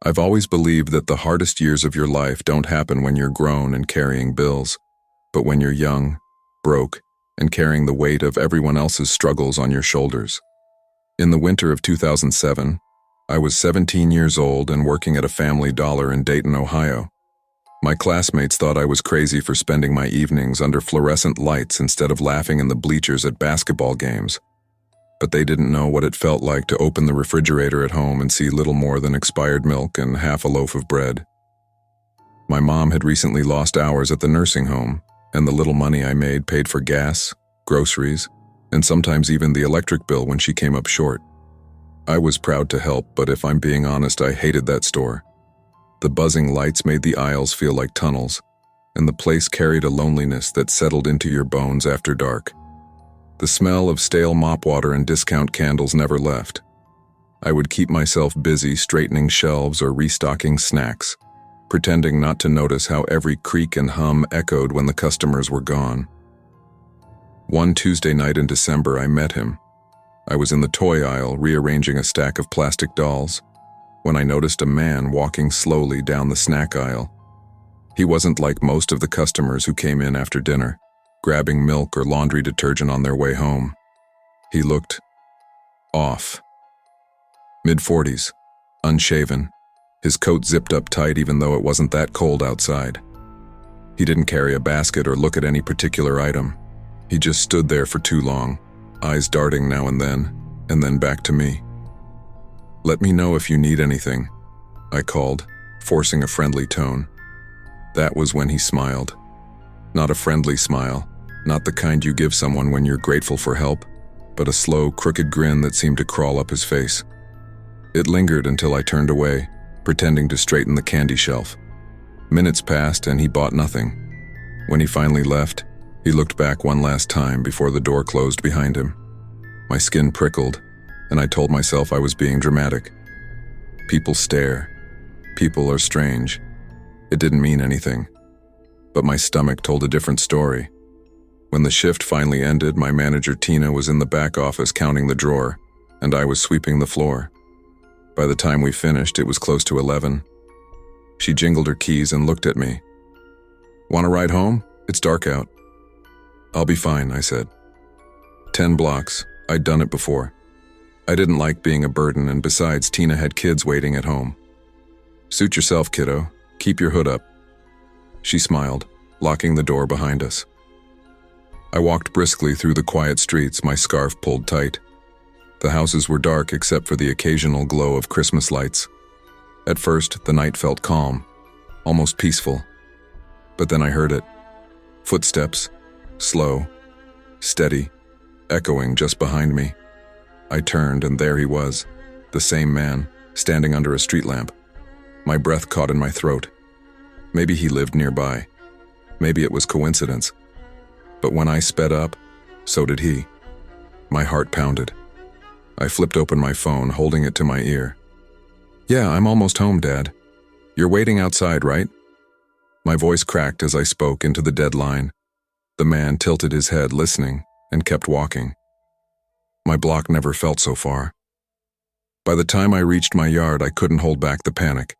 I've always believed that the hardest years of your life don't happen when you're grown and carrying bills, but when you're young, broke, and carrying the weight of everyone else's struggles on your shoulders. In the winter of 2007, I was 17 years old and working at a Family Dollar in Dayton, Ohio. My classmates thought I was crazy for spending my evenings under fluorescent lights instead of laughing in the bleachers at basketball games. But they didn't know what it felt like to open the refrigerator at home and see little more than expired milk and half a loaf of bread. My mom had recently lost hours at the nursing home, and the little money I made paid for gas, groceries, and sometimes even the electric bill when she came up short. I was proud to help, but if I'm being honest, I hated that store. The buzzing lights made the aisles feel like tunnels, and the place carried a loneliness that settled into your bones after dark. The smell of stale mop water and discount candles never left. I would keep myself busy straightening shelves or restocking snacks, pretending not to notice how every creak and hum echoed when the customers were gone. One Tuesday night in December, I met him. I was in the toy aisle rearranging a stack of plastic dolls when I noticed a man walking slowly down the snack aisle. He wasn't like most of the customers who came in after dinner, grabbing milk or laundry detergent on their way home. He looked off. Mid-40s, unshaven, his coat zipped up tight even though it wasn't that cold outside. He didn't carry a basket or look at any particular item. He just stood there for too long, eyes darting now and then back to me. "Let me know if you need anything," I called, forcing a friendly tone. That was when he smiled. Not a friendly smile, not the kind you give someone when you're grateful for help, but a slow, crooked grin that seemed to crawl up his face. It lingered until I turned away, pretending to straighten the candy shelf. Minutes passed and he bought nothing. When he finally left, he looked back one last time before the door closed behind him. My skin prickled, and I told myself I was being dramatic. People stare. People are strange. It didn't mean anything. But my stomach told a different story. When the shift finally ended, my manager Tina was in the back office counting the drawer, and I was sweeping the floor. By the time we finished, it was close to 11. She jingled her keys and looked at me. "Want to ride home? It's dark out." "I'll be fine," I said. 10 blocks. I'd done it before. I didn't like being a burden, and besides, Tina had kids waiting at home. "Suit yourself, kiddo. Keep your hood up." She smiled, locking the door behind us. I walked briskly through the quiet streets, my scarf pulled tight. The houses were dark except for the occasional glow of Christmas lights. At first, the night felt calm, almost peaceful. But then I heard it. Footsteps, slow, steady, echoing just behind me. I turned, and there he was, the same man, standing under a street lamp. My breath caught in my throat. Maybe he lived nearby. Maybe it was coincidence. But when I sped up, so did he. My heart pounded. I flipped open my phone, holding it to my ear. "Yeah, I'm almost home, Dad. You're waiting outside, right?" My voice cracked as I spoke into the dead line. The man tilted his head, listening, and kept walking. My block never felt so far. By the time I reached my yard, I couldn't hold back the panic.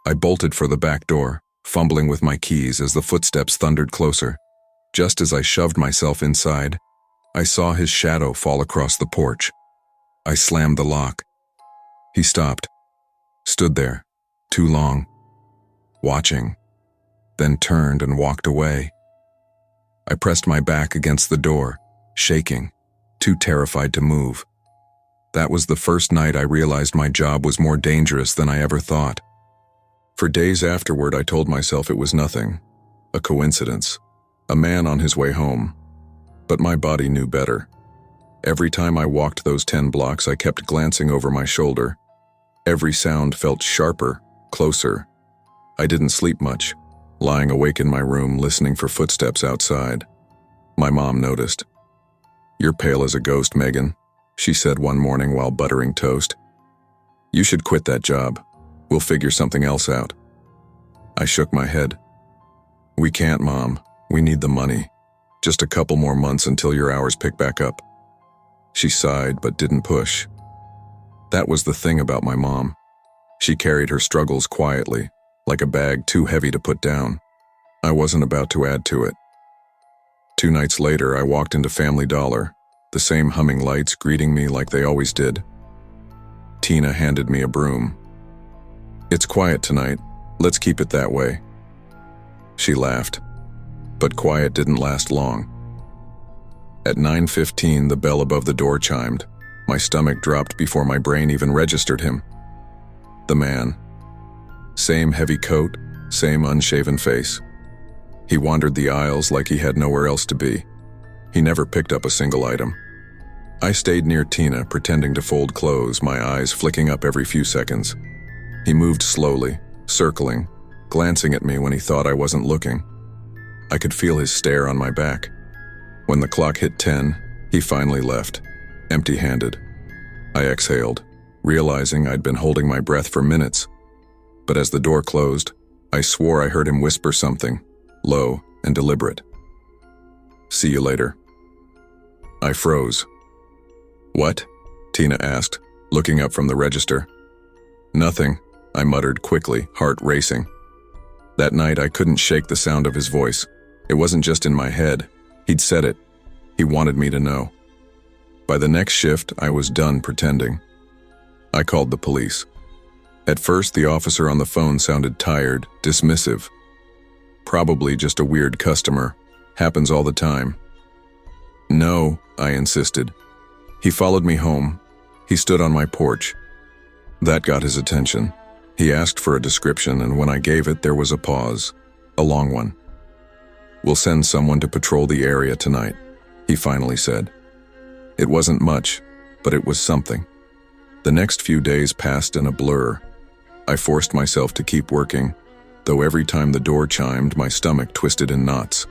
I bolted for the back door, fumbling with my keys as the footsteps thundered closer. Just as I shoved myself inside, I saw his shadow fall across the porch. I slammed the lock. He stopped, stood there, too long, watching, then turned and walked away. I pressed my back against the door, shaking, too terrified to move. That was the first night I realized my job was more dangerous than I ever thought. For days afterward, I told myself it was nothing, a coincidence, a man on his way home. But my body knew better. Every time I walked those 10 blocks, I kept glancing over my shoulder. Every sound felt sharper, closer. I didn't sleep much, lying awake in my room listening for footsteps outside. My mom noticed. "You're pale as a ghost, Megan," she said one morning while buttering toast. "You should quit that job. We'll figure something else out." I shook my head. "We can't, Mom. We need the money. Just a couple more months until your hours pick back up." She sighed but didn't push. That was the thing about my mom. She carried her struggles quietly, like a bag too heavy to put down. I wasn't about to add to it. 2 nights later, I walked into Family Dollar, the same humming lights greeting me like they always did. Tina handed me a broom. "It's quiet tonight. Let's keep it that way." She laughed, but quiet didn't last long. At 9:15, the bell above the door chimed. My stomach dropped before my brain even registered him. The man. Same heavy coat, same unshaven face. He wandered the aisles like he had nowhere else to be. He never picked up a single item. I stayed near Tina, pretending to fold clothes, my eyes flicking up every few seconds. He moved slowly, circling, glancing at me when he thought I wasn't looking. I could feel his stare on my back. When the clock hit 10, he finally left, empty-handed. I exhaled, realizing I'd been holding my breath for minutes. But as the door closed, I swore I heard him whisper something, low and deliberate. "See you later." I froze. "What?" Tina asked, looking up from the register. "Nothing," I muttered quickly, heart racing. That night I couldn't shake the sound of his voice. It wasn't just in my head. He'd said it. He wanted me to know. By the next shift, I was done pretending. I called the police. At first, the officer on the phone sounded tired, dismissive. Probably just a weird customer. Happens all the time. "No," I insisted. He followed me home. He stood on my porch. That got his attention. He asked for a description, and when I gave it, there was a pause. A long one. "We'll send someone to patrol the area tonight," he finally said. It wasn't much, but it was something. The next few days passed in a blur. I forced myself to keep working, though every time the door chimed, my stomach twisted in knots.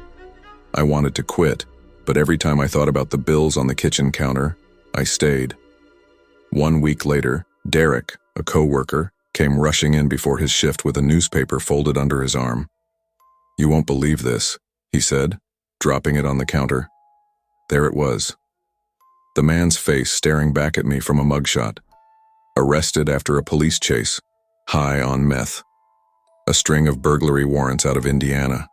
I wanted to quit, but every time I thought about the bills on the kitchen counter, I stayed. 1 week later, Derek, a coworker, came rushing in before his shift with a newspaper folded under his arm. "You won't believe this," he said, dropping it on the counter. There it was. The man's face staring back at me from a mugshot. Arrested after a police chase. High on meth. A string of burglary warrants out of Indiana.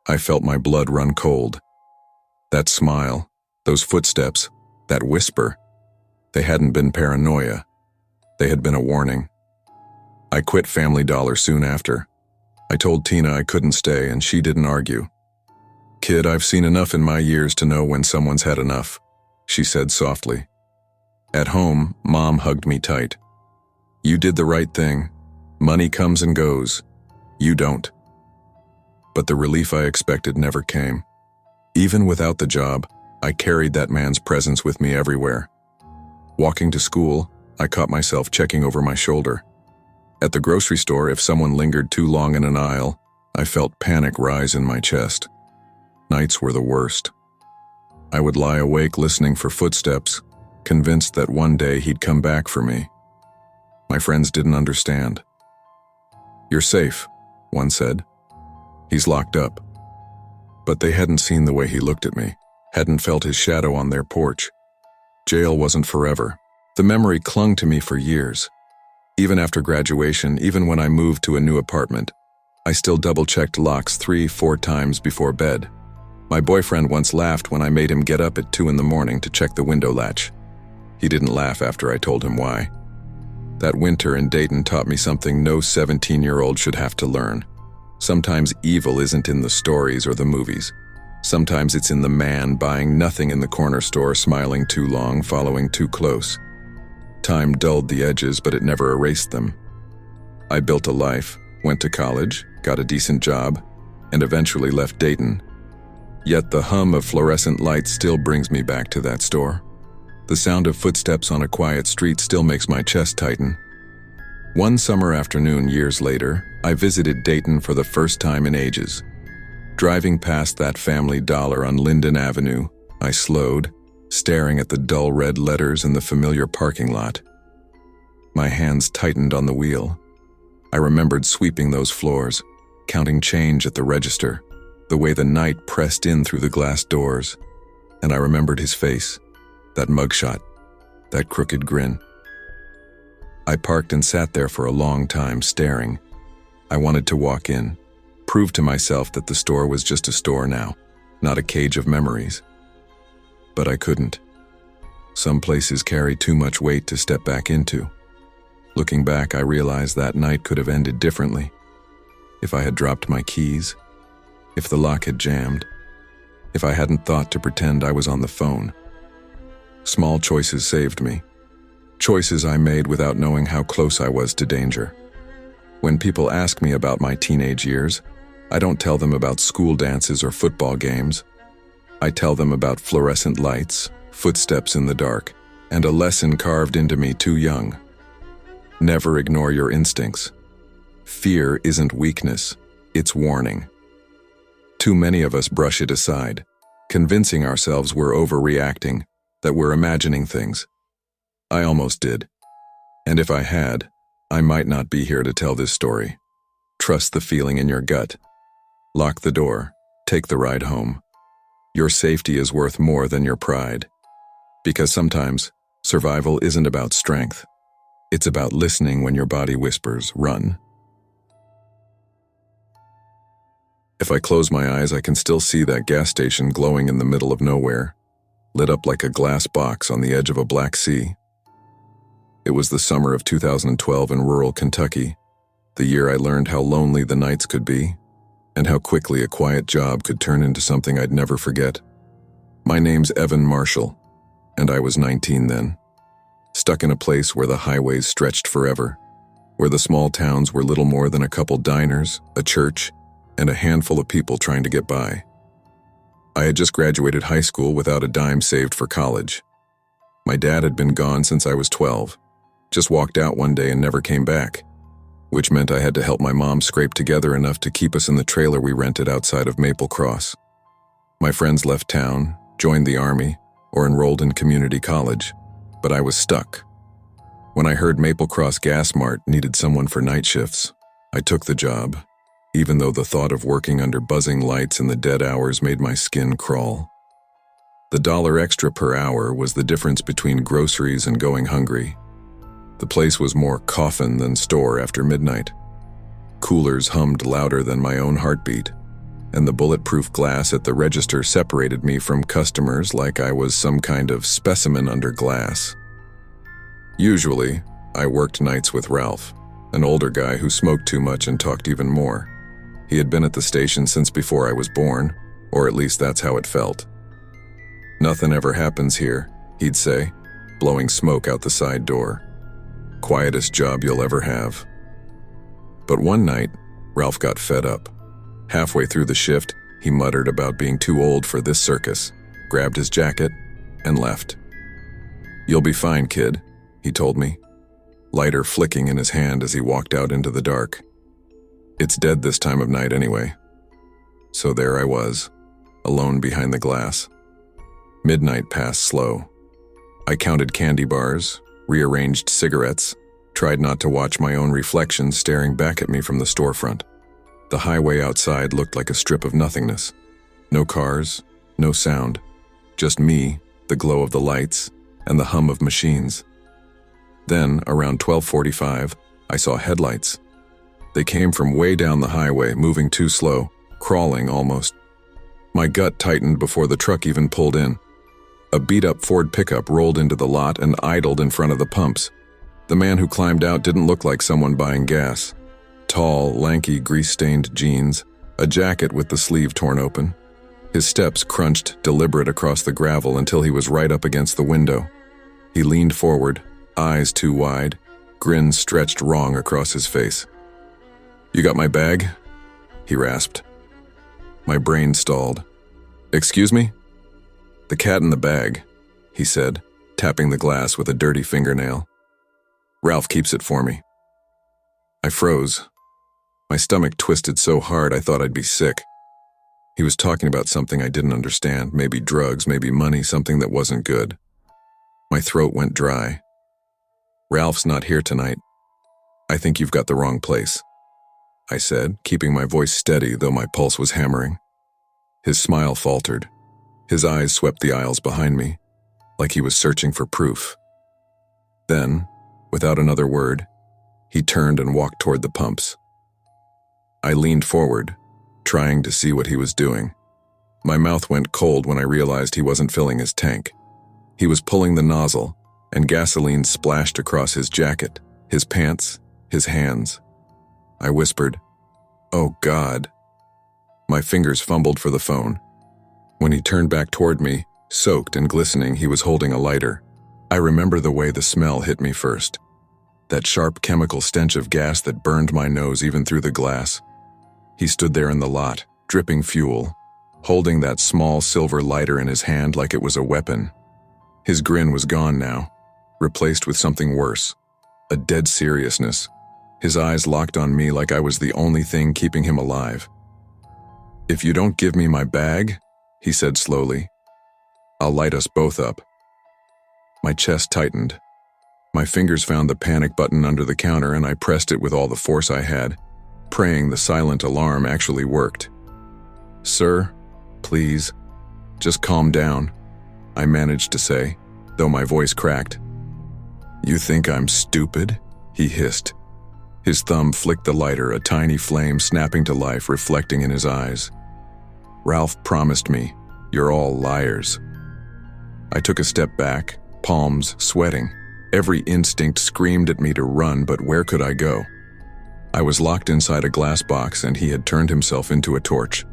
I felt my blood run cold. That smile, those footsteps, that whisper, they hadn't been paranoia. They had been a warning. I quit Family Dollar soon after. I told Tina I couldn't stay, and she didn't argue. "Kid, I've seen enough in my years to know when someone's had enough," she said softly. At home, Mom hugged me tight. "You did the right thing. Money comes and goes. You don't." But the relief I expected never came. Even without the job, I carried that man's presence with me everywhere. Walking to school, I caught myself checking over my shoulder. At the grocery store, if someone lingered too long in an aisle, I felt panic rise in my chest. Nights were the worst. I would lie awake listening for footsteps, convinced that one day he'd come back for me. My friends didn't understand. "You're safe," one said. "He's locked up." But they hadn't seen the way he looked at me, hadn't felt his shadow on their porch. Jail wasn't forever. The memory clung to me for years. Even after graduation, even when I moved to a new apartment, I still double-checked locks 3-4 times before bed. My boyfriend once laughed when I made him get up at 2 in the morning to check the window latch. He didn't laugh after I told him why. That winter in Dayton taught me something no 17-year-old should have to learn. Sometimes evil isn't in the stories or the movies. Sometimes it's in the man buying nothing in the corner store, smiling too long, following too close. Time dulled the edges, but it never erased them. I built a life, went to college, got a decent job, and eventually left Dayton. Yet the hum of fluorescent lights still brings me back to that store. The sound of footsteps on a quiet street still makes my chest tighten. One summer afternoon years later, I visited Dayton for the first time in ages. Driving past that Family Dollar on Linden Avenue, I slowed, staring at the dull red letters in the familiar parking lot. My hands tightened on the wheel. I remembered sweeping those floors, counting change at the register, the way the night pressed in through the glass doors, and I remembered his face, that mugshot, that crooked grin. I parked and sat there for a long time, staring. I wanted to walk in, prove to myself that the store was just a store now, not a cage of memories. But I couldn't. Some places carry too much weight to step back into. Looking back, I realized that night could have ended differently. If I had dropped my keys, if the lock had jammed, if I hadn't thought to pretend I was on the phone. Small choices saved me. Choices I made without knowing how close I was to danger. When people ask me about my teenage years, I don't tell them about school dances or football games. I tell them about fluorescent lights, footsteps in the dark, and a lesson carved into me too young. Never ignore your instincts. Fear isn't weakness, it's warning. Too many of us brush it aside, convincing ourselves we're overreacting, that we're imagining things. I almost did. And if I had, I might not be here to tell this story. Trust the feeling in your gut. Lock the door. Take the ride home. Your safety is worth more than your pride. Because sometimes, survival isn't about strength. It's about listening when your body whispers, run. If I close my eyes, I can still see that gas station glowing in the middle of nowhere, lit up like a glass box on the edge of a black sea. It was the summer of 2012 in rural Kentucky, the year I learned how lonely the nights could be, and how quickly a quiet job could turn into something I'd never forget. My name's Evan Marshall, and I was 19 then, stuck in a place where the highways stretched forever, where the small towns were little more than a couple diners, a church, and a handful of people trying to get by. I had just graduated high school without a dime saved for college. My dad had been gone since I was 12, just walked out one day and never came back, which meant I had to help my mom scrape together enough to keep us in the trailer we rented outside of Maple Cross. My friends left town, joined the Army, or enrolled in community college, but I was stuck. When I heard Maple Cross Gas Mart needed someone for night shifts, I took the job, even though the thought of working under buzzing lights in the dead hours made my skin crawl. The $1 extra per hour was the difference between groceries and going hungry. The place was more coffin than store after midnight. Coolers hummed louder than my own heartbeat, and the bulletproof glass at the register separated me from customers like I was some kind of specimen under glass. Usually, I worked nights with Ralph, an older guy who smoked too much and talked even more. He had been at the station since before I was born, or at least that's how it felt. "Nothing ever happens here," he'd say, blowing smoke out the side door. "Quietest job you'll ever have." But one night, Ralph got fed up. Halfway through the shift, he muttered about being too old for this circus, grabbed his jacket, and left. "You'll be fine, kid," he told me, lighter flicking in his hand as he walked out into the dark. It's dead this time of night anyway. So there I was, alone behind the glass. Midnight passed slow. I counted candy bars, rearranged cigarettes, tried not to watch my own reflection staring back at me from the storefront. The highway outside looked like a strip of nothingness. No cars, no sound, just me, the glow of the lights, and the hum of machines. Then, around 12:45, I saw headlights. They came from way down the highway, moving too slow, crawling almost. My gut tightened before the truck even pulled in. A beat-up Ford pickup rolled into the lot and idled in front of the pumps. The man who climbed out didn't look like someone buying gas. Tall, lanky, grease-stained jeans, a jacket with the sleeve torn open. His steps crunched deliberate across the gravel until he was right up against the window. He leaned forward, eyes too wide, grin stretched wrong across his face. "You got my bag?" he rasped. My brain stalled. "Excuse me?" "The cat in the bag," he said, tapping the glass with a dirty fingernail. "Ralph keeps it for me." I froze. My stomach twisted so hard I thought I'd be sick. He was talking about something I didn't understand, maybe drugs, maybe money, something that wasn't good. My throat went dry. "Ralph's not here tonight. I think you've got the wrong place," I said, keeping my voice steady though my pulse was hammering. His smile faltered. His eyes swept the aisles behind me, like he was searching for proof. Then, Without another word, he turned and walked toward the pumps. I leaned forward, trying to see what he was doing. My mouth went cold when I realized he wasn't filling his tank. He was pulling the nozzle, and gasoline splashed across his jacket, his pants, his hands. I whispered, "Oh God." My fingers fumbled for the phone. When he turned back toward me, soaked and glistening, he was holding a lighter. I remember the way the smell hit me first. That sharp chemical stench of gas that burned my nose even through the glass. He stood there in the lot, dripping fuel, holding that small silver lighter in his hand like it was a weapon. His grin was gone now, replaced with something worse, a dead seriousness. His eyes locked on me like I was the only thing keeping him alive. "If you don't give me my bag," he said slowly, "I'll light us both up." My chest tightened. My fingers found the panic button under the counter and I pressed it with all the force I had, praying the silent alarm actually worked. "Sir, please, just calm down," I managed to say, though my voice cracked. "You think I'm stupid?" he hissed. His thumb flicked the lighter, a tiny flame snapping to life, reflecting in his eyes. "Ralph promised me, you're all liars." I took a step back, palms sweating. Every instinct screamed at me to run, but where could I go? I was locked inside a glass box and he had turned himself into a torch.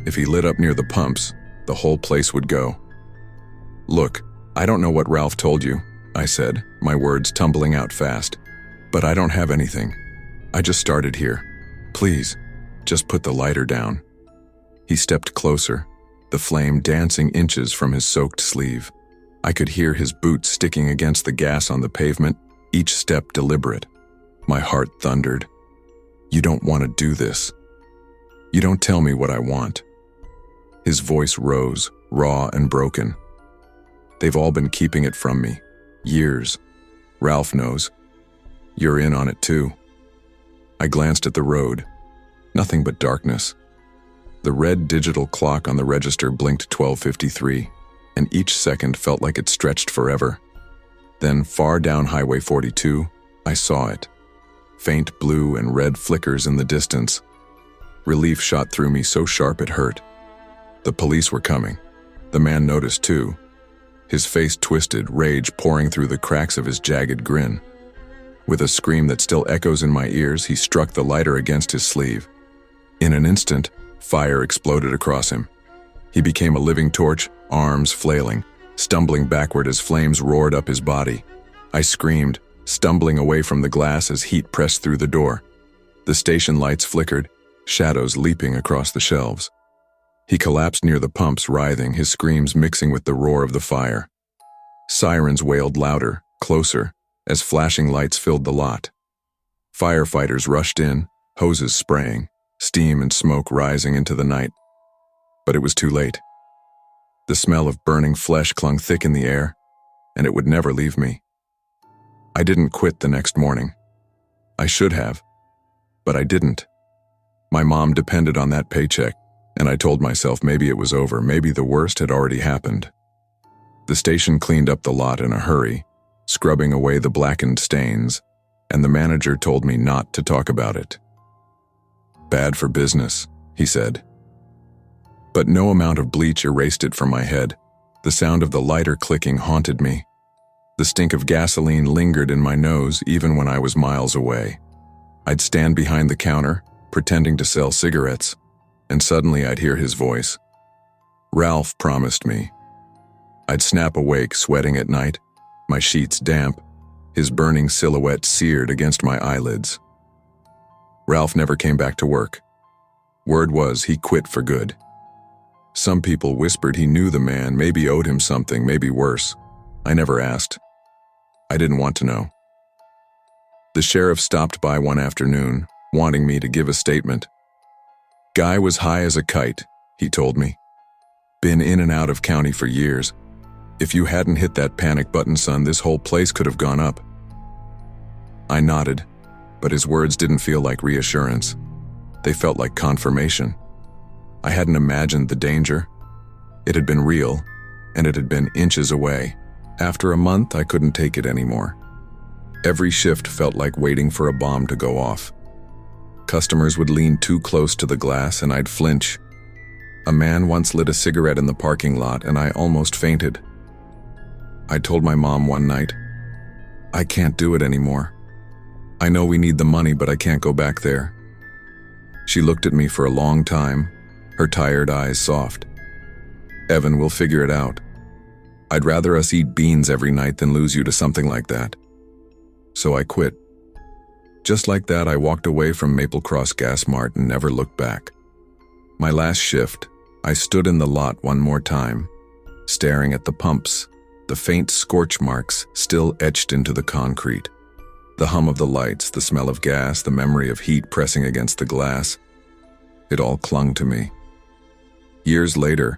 If he lit up near the pumps, the whole place would go. "Look, I don't know what Ralph told you," I said, my words tumbling out fast. "But I don't have anything. I just started here. Please, just put the lighter down." He stepped closer, the flame dancing inches from his soaked sleeve. I could hear his boots sticking against the gas on the pavement, each step deliberate. My heart thundered. "You don't want to do this. You don't tell me what I want." His voice rose, raw and broken. "They've all been keeping it from me. Years. Ralph knows. You're in on it too." I glanced at the road. Nothing but darkness. The red digital clock on the register blinked 12:53, and each second felt like it stretched forever. Then, far down Highway 42, I saw it. Faint blue and red flickers in the distance. Relief shot through me so sharp it hurt. The police were coming. The man noticed too. His face twisted, rage pouring through the cracks of his jagged grin. With a scream that still echoes in my ears, he struck the lighter against his sleeve. In an instant, fire exploded across him. He became a living torch, arms flailing, stumbling backward as flames roared up his body. I screamed, stumbling away from the glass as heat pressed through the door. The station lights flickered, shadows leaping across the shelves. He collapsed near the pumps, writhing, his screams mixing with the roar of the fire. Sirens wailed louder, closer, as flashing lights filled the lot. Firefighters rushed in, hoses spraying, steam and smoke rising into the night. But it was too late. The smell of burning flesh clung thick in the air, and it would never leave me. I didn't quit the next morning. I should have, but I didn't. My mom depended on that paycheck, and I told myself maybe it was over, maybe the worst had already happened. The station cleaned up the lot in a hurry, scrubbing away the blackened stains, and the manager told me not to talk about it. "Bad for business," he said. But no amount of bleach erased it from my head. The sound of the lighter clicking haunted me. The stink of gasoline lingered in my nose even when I was miles away. I'd stand behind the counter, pretending to sell cigarettes, and suddenly I'd hear his voice. "Ralph promised me." I'd snap awake, sweating at night, my sheets damp, his burning silhouette seared against my eyelids. Ralph never came back to work. Word was he quit for good. Some people whispered he knew the man, maybe owed him something, maybe worse. I never asked. I didn't want to know. The sheriff stopped by one afternoon, wanting me to give a statement. "Guy was high as a kite," he told me. "Been in and out of county for years. If you hadn't hit that panic button, son, this whole place could have gone up." I nodded, but his words didn't feel like reassurance. They felt like confirmation. I hadn't imagined the danger. It had been real, and it had been inches away. After a month, I couldn't take it anymore. Every shift felt like waiting for a bomb to go off. Customers would lean too close to the glass and I'd flinch. A man once lit a cigarette in the parking lot and I almost fainted. I told my mom one night, "I can't do it anymore. I know we need the money, but I can't go back there." She looked at me for a long time, her tired eyes soft. "Evan, we'll figure it out. I'd rather us eat beans every night than lose you to something like that." So I quit. Just like that, I walked away from Maple Cross Gas Mart and never looked back. My last shift, I stood in the lot one more time, staring at the pumps, the faint scorch marks still etched into the concrete. The hum of the lights, the smell of gas, the memory of heat pressing against the glass. It all clung to me. Years later,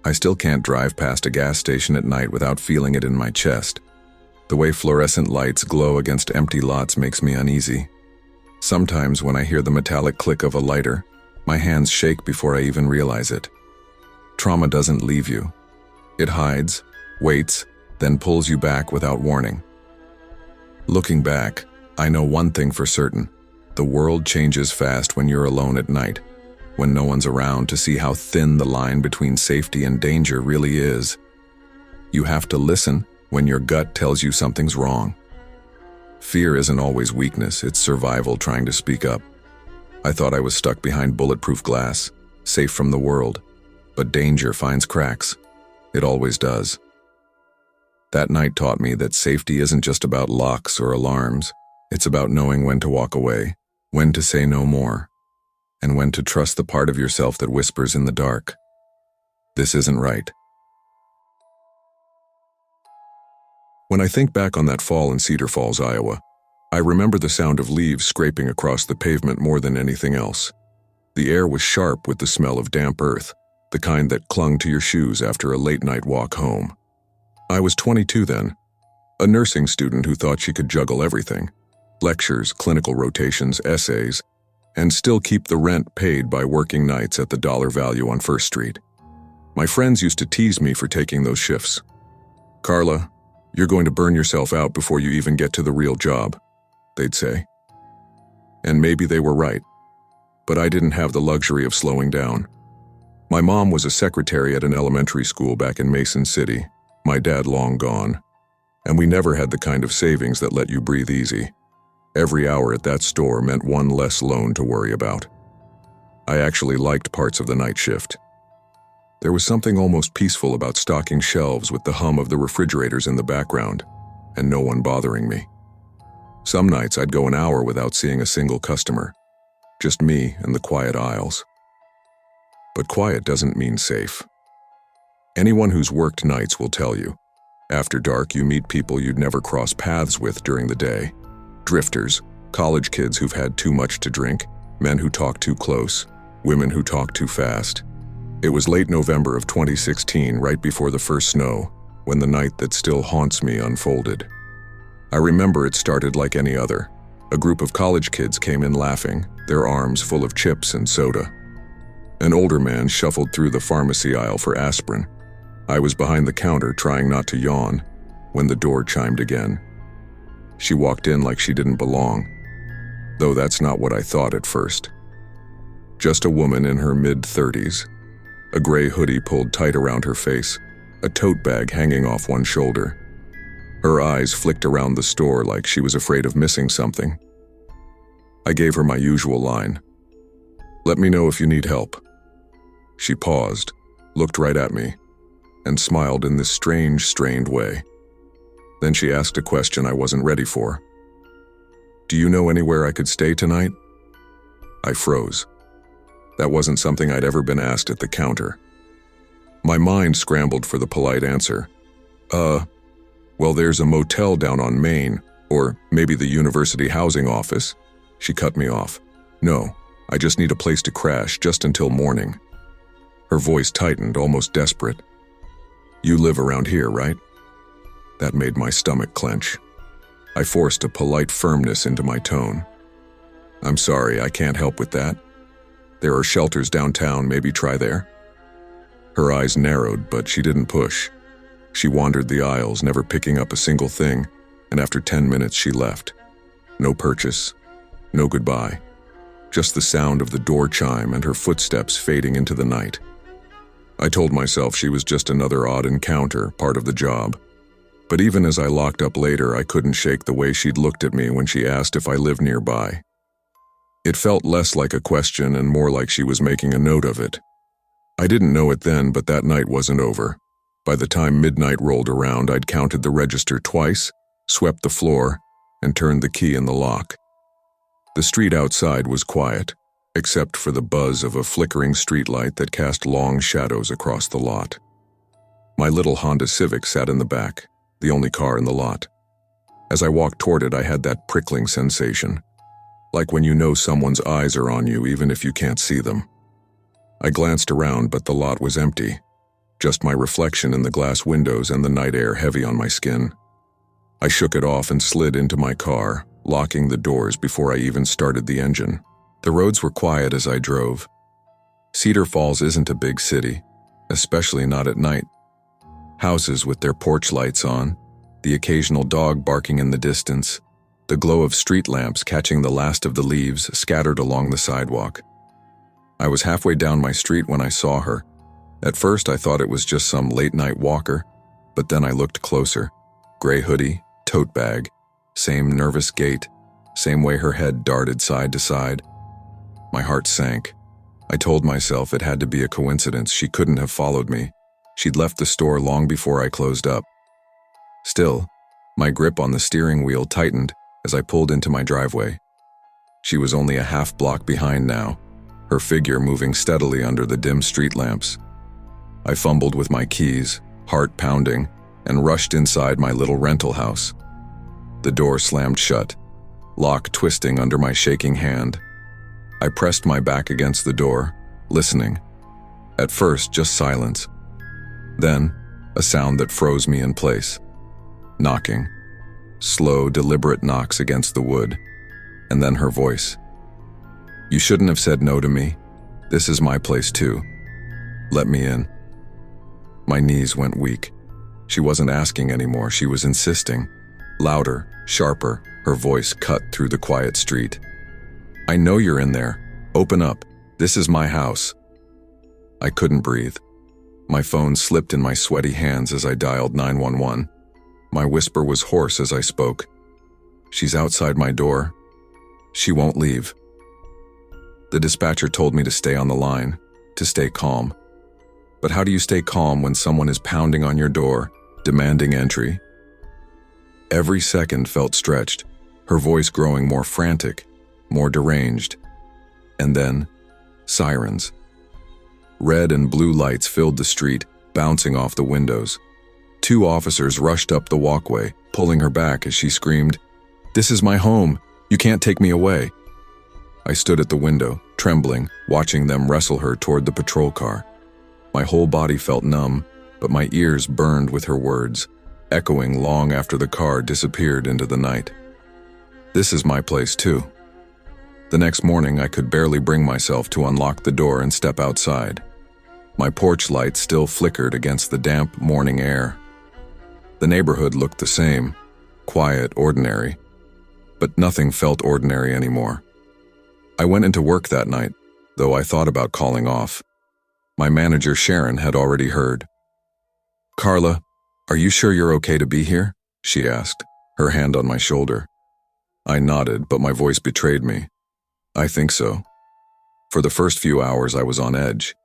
I still can't drive past a gas station at night without feeling it in my chest. The way fluorescent lights glow against empty lots makes me uneasy. Sometimes when I hear the metallic click of a lighter, my hands shake before I even realize it. Trauma doesn't leave you. It hides, waits, then pulls you back without warning. Looking back, I know one thing for certain. The world changes fast when you're alone at night, when no one's around to see how thin the line between safety and danger really is. You have to listen when your gut tells you something's wrong. Fear isn't always weakness, it's survival trying to speak up. I thought I was stuck behind bulletproof glass, safe from the world, but danger finds cracks. It always does. That night taught me that safety isn't just about locks or alarms. It's about knowing when to walk away, when to say no more, and when to trust the part of yourself that whispers in the dark, "This isn't right." When I think back on that fall in Cedar Falls, Iowa, I remember the sound of leaves scraping across the pavement more than anything else. The air was sharp with the smell of damp earth, the kind that clung to your shoes after a late-night walk home. I was 22 then, a nursing student who thought she could juggle everything: lectures, clinical rotations, essays, and still keep the rent paid by working nights at the Dollar Value on First Street. My friends used to tease me for taking those shifts. "Carla, you're going to burn yourself out before you even get to the real job," they'd say. And maybe they were right, but I didn't have the luxury of slowing down. My mom was a secretary at an elementary school back in Mason City, my dad long gone, and we never had the kind of savings that let you breathe easy. Every hour at that store meant one less loan to worry about. I actually liked parts of the night shift. There was something almost peaceful about stocking shelves with the hum of the refrigerators in the background, and no one bothering me. Some nights I'd go an hour without seeing a single customer, just me and the quiet aisles. But quiet doesn't mean safe. Anyone who's worked nights will tell you, after dark you meet people you'd never cross paths with during the day. Drifters, college kids who've had too much to drink, men who talk too close, women who talk too fast. It was late November of 2016, right before the first snow, when the night that still haunts me unfolded. I remember it started like any other. A group of college kids came in laughing, their arms full of chips and soda. An older man shuffled through the pharmacy aisle for aspirin. I was behind the counter trying not to yawn when the door chimed again. She walked in like she didn't belong, though that's not what I thought at first. Just a woman in her mid-30s, a gray hoodie pulled tight around her face, a tote bag hanging off one shoulder. Her eyes flicked around the store like she was afraid of missing something. I gave her my usual line, "Let me know if you need help." She paused, looked right at me, and smiled in this strange, strained way. Then she asked a question I wasn't ready for. "Do you know anywhere I could stay tonight?" I froze. That wasn't something I'd ever been asked at the counter. My mind scrambled for the polite answer. Well, there's a motel down on Main, or maybe the university housing office." She cut me off. "No, I just need a place to crash just until morning." Her voice tightened, almost desperate. "You live around here, right?" That made my stomach clench. I forced a polite firmness into my tone. "I'm sorry, I can't help with that. There are shelters downtown, maybe try there." Her eyes narrowed, but she didn't push. She wandered the aisles, never picking up a single thing, and after 10 minutes she left. No purchase, no goodbye. Just the sound of the door chime and her footsteps fading into the night. I told myself she was just another odd encounter, part of the job. But even as I locked up later, I couldn't shake the way she'd looked at me when she asked if I lived nearby. It felt less like a question and more like she was making a note of it. I didn't know it then, but that night wasn't over. By the time midnight rolled around, I'd counted the register twice, swept the floor, and turned the key in the lock. The street outside was quiet, except for the buzz of a flickering streetlight that cast long shadows across the lot. My little Honda Civic sat in the back, the only car in the lot. As I walked toward it, I had that prickling sensation, like when you know someone's eyes are on you even if you can't see them. I glanced around, but the lot was empty, just my reflection in the glass windows and the night air heavy on my skin. I shook it off and slid into my car, locking the doors before I even started the engine. The roads were quiet as I drove. Cedar Falls isn't a big city, especially not at night. Houses with their porch lights on, the occasional dog barking in the distance, the glow of street lamps catching the last of the leaves scattered along the sidewalk. I was halfway down my street when I saw her. At first I thought it was just some late-night walker, but then I looked closer. Gray hoodie, tote bag, same nervous gait, same way her head darted side to side. My heart sank. I told myself it had to be a coincidence. She couldn't have followed me. She'd left the store long before I closed up. Still, my grip on the steering wheel tightened as I pulled into my driveway. She was only a half block behind now, her figure moving steadily under the dim street lamps. I fumbled with my keys, heart pounding, and rushed inside my little rental house. The door slammed shut, lock twisting under my shaking hand. I pressed my back against the door, listening. At first, just silence. Then, a sound that froze me in place. Knocking. Slow, deliberate knocks against the wood. And then her voice. "You shouldn't have said no to me. This is my place too. Let me in." My knees went weak. She wasn't asking anymore, she was insisting. Louder, sharper, her voice cut through the quiet street. "I know you're in there. Open up. This is my house." I couldn't breathe. My phone slipped in my sweaty hands as I dialed 911. My whisper was hoarse as I spoke. "She's outside my door. She won't leave." The dispatcher told me to stay on the line, to stay calm. But how do you stay calm when someone is pounding on your door, demanding entry? Every second felt stretched, her voice growing more frantic, more deranged. And then, sirens. Red and blue lights filled the street, bouncing off the windows. 2 officers rushed up the walkway, pulling her back as she screamed, "This is my home. You can't take me away." I stood at the window, trembling, watching them wrestle her toward the patrol car. My whole body felt numb, but my ears burned with her words, echoing long after the car disappeared into the night. This is my place too. The next morning, I could barely bring myself to unlock the door and step outside. My porch light still flickered against the damp morning air. The neighborhood looked the same, quiet, ordinary, but nothing felt ordinary anymore. I went into work that night, though I thought about calling off. My manager, Sharon, had already heard. "Carla, are you sure you're okay to be here?" she asked, her hand on my shoulder. I nodded, but my voice betrayed me. "I think so." For the first few hours, I was on edge.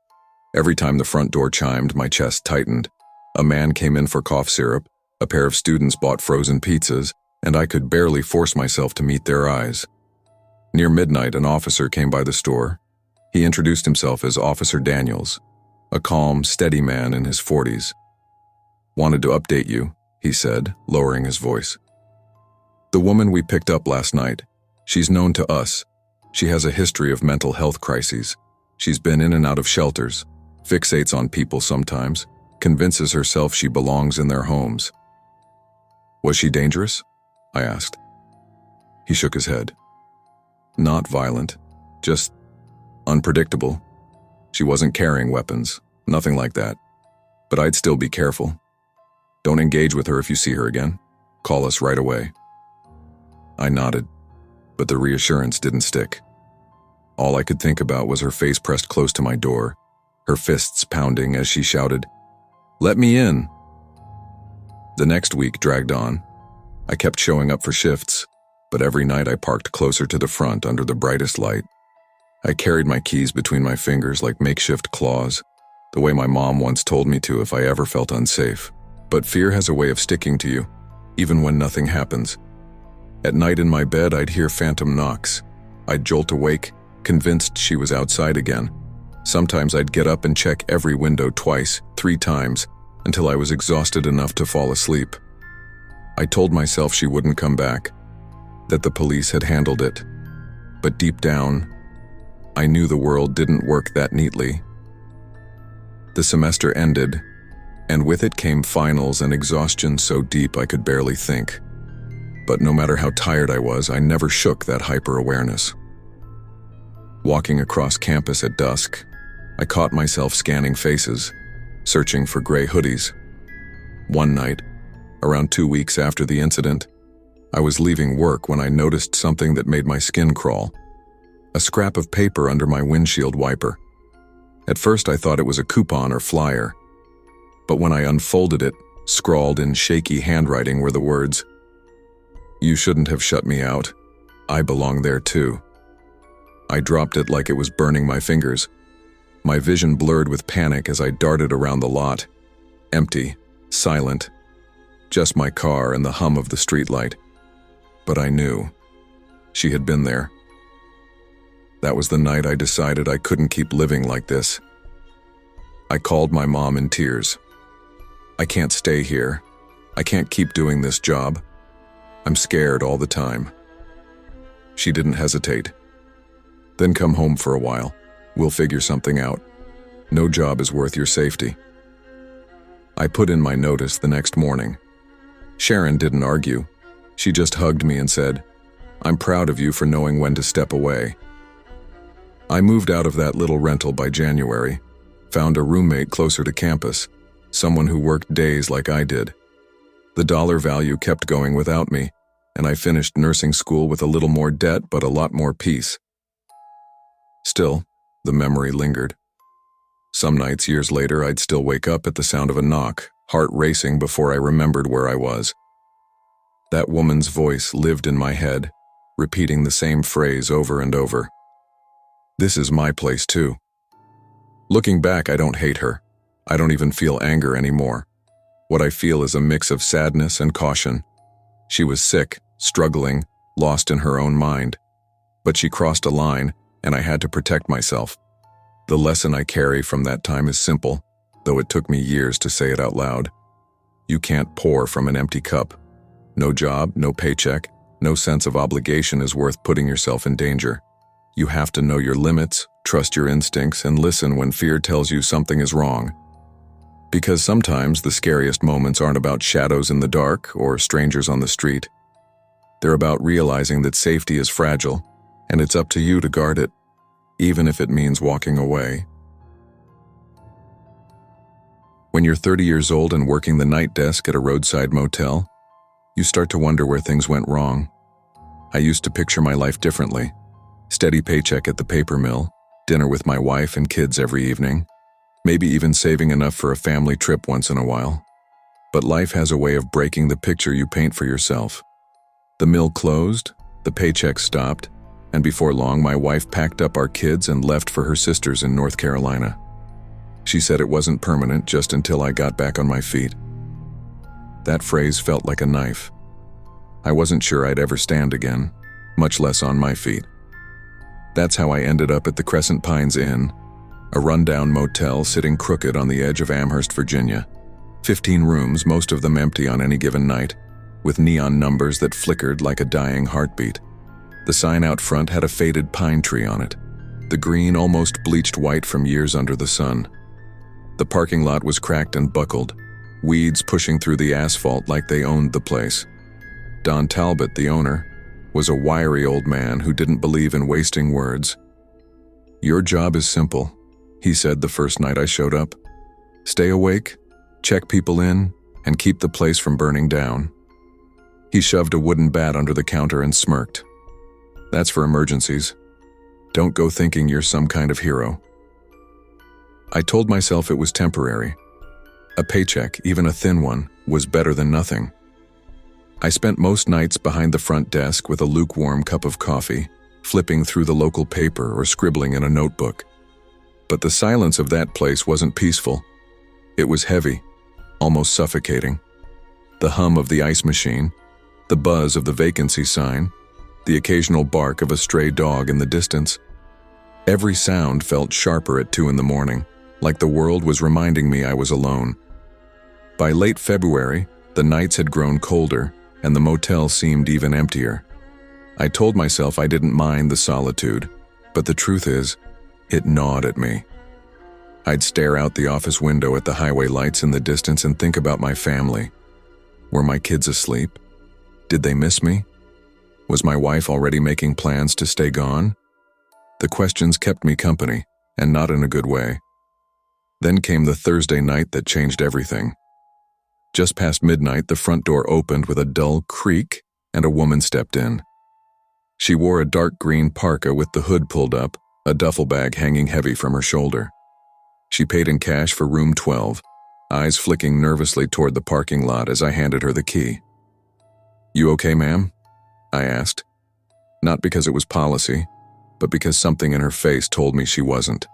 Every time the front door chimed, my chest tightened. A man came in for cough syrup, a pair of students bought frozen pizzas, and I could barely force myself to meet their eyes. Near midnight, an officer came by the store. He introduced himself as Officer Daniels, a calm, steady man in his 40s. "Wanted to update you," he said, lowering his voice. "The woman we picked up last night, she's known to us. She has a history of mental health crises. She's been in and out of shelters, fixates on people sometimes, convinces herself she belongs in their homes." "Was she dangerous?" I asked. He shook his head. "Not violent, just unpredictable. She wasn't carrying weapons, nothing like that. But I'd still be careful. Don't engage with her if you see her again." Call us right away." I nodded, but the reassurance didn't stick. All I could think about was her face pressed close to my door, her fists pounding as she shouted, "Let me in!" The next week dragged on. I kept showing up for shifts, but every night I parked closer to the front under the brightest light. I carried my keys between my fingers like makeshift claws, the way my mom once told me to if I ever felt unsafe. But fear has a way of sticking to you, even when nothing happens. At night in my bed, I'd hear phantom knocks. I'd jolt awake, convinced she was outside again. Sometimes I'd get up and check every window twice, 3 times, until I was exhausted enough to fall asleep. I told myself she wouldn't come back, that the police had handled it. But deep down, I knew the world didn't work that neatly. The semester ended, and with it came finals and exhaustion so deep I could barely think. But no matter how tired I was, I never shook that hyper-awareness. Walking across campus at dusk, I caught myself scanning faces, searching for gray hoodies. One night, around 2 weeks after the incident, I was leaving work when I noticed something that made my skin crawl. A scrap of paper under my windshield wiper. At first I thought it was a coupon or flyer, but when I unfolded it, scrawled in shaky handwriting were the words, "You shouldn't have shut me out. I belong there too." I dropped it like it was burning my fingers. My vision blurred with panic as I darted around the lot. Empty, silent, just my car and the hum of the streetlight. But I knew. She had been there. That was the night I decided I couldn't keep living like this. I called my mom in tears. "I can't stay here. I can't keep doing this job. I'm scared all the time." She didn't hesitate. "Then come home for a while. We'll figure something out. No job is worth your safety." I put in my notice the next morning. Sharon didn't argue. She just hugged me and said, "I'm proud of you for knowing when to step away." I moved out of that little rental by January, found a roommate closer to campus, someone who worked days like I did. The dollar value kept going without me, and I finished nursing school with a little more debt but a lot more peace. Still, the memory lingered. Some nights years later, I'd still wake up at the sound of a knock, heart racing before I remembered where I was. That woman's voice lived in my head, repeating the same phrase over and over. "This is my place too." Looking back, I don't hate her. I don't even feel anger anymore. What I feel is a mix of sadness and caution. She was sick, struggling, lost in her own mind. But she crossed a line, and I had to protect myself. The lesson I carry from that time is simple, though it took me years to say it out loud. You can't pour from an empty cup. No job, no paycheck, no sense of obligation is worth putting yourself in danger. You have to know your limits, trust your instincts, and listen when fear tells you something is wrong. Because sometimes the scariest moments aren't about shadows in the dark or strangers on the street. They're about realizing that safety is fragile, and it's up to you to guard it, even if it means walking away. When you're 30 years old and working the night desk at a roadside motel, you start to wonder where things went wrong. I used to picture my life differently. Steady paycheck at the paper mill, dinner with my wife and kids every evening, maybe even saving enough for a family trip once in a while. But life has a way of breaking the picture you paint for yourself. The mill closed, the paycheck stopped, and before long my wife packed up our kids and left for her sisters in North Carolina. She said it wasn't permanent just until I got back on my feet. That phrase felt like a knife. I wasn't sure I'd ever stand again, much less on my feet. That's how I ended up at the Crescent Pines Inn, a rundown motel sitting crooked on the edge of Amherst, Virginia. 15 rooms, most of them empty on any given night, with neon numbers that flickered like a dying heartbeat. The sign out front had a faded pine tree on it, the green almost bleached white from years under the sun. The parking lot was cracked and buckled, weeds pushing through the asphalt like they owned the place. Don Talbot, the owner, was a wiry old man who didn't believe in wasting words. "Your job is simple," he said the first night I showed up. "Stay awake, check people in, and keep the place from burning down." He shoved a wooden bat under the counter and smirked. That's for emergencies. Don't go thinking you're some kind of hero. I told myself it was temporary. A paycheck, even a thin one, was better than nothing. I spent most nights behind the front desk with a lukewarm cup of coffee, flipping through the local paper or scribbling in a notebook. But the silence of that place wasn't peaceful. It was heavy, almost suffocating. The hum of the ice machine, the buzz of the vacancy sign, the occasional bark of a stray dog in the distance. Every sound felt sharper at 2 a.m, like the world was reminding me I was alone. By late February, the nights had grown colder, and the motel seemed even emptier. I told myself I didn't mind the solitude, but the truth is, it gnawed at me. I'd stare out the office window at the highway lights in the distance and think about my family. Were my kids asleep? Did they miss me? Was my wife already making plans to stay gone? The questions kept me company, and not in a good way. Then came the Thursday night that changed everything. Just past midnight, the front door opened with a dull creak, and a woman stepped in. She wore a dark green parka with the hood pulled up, a duffel bag hanging heavy from her shoulder. She paid in cash for room 12, eyes flicking nervously toward the parking lot as I handed her the key. "You okay, ma'am?" I asked. Not because it was policy, but because something in her face told me she wasn't.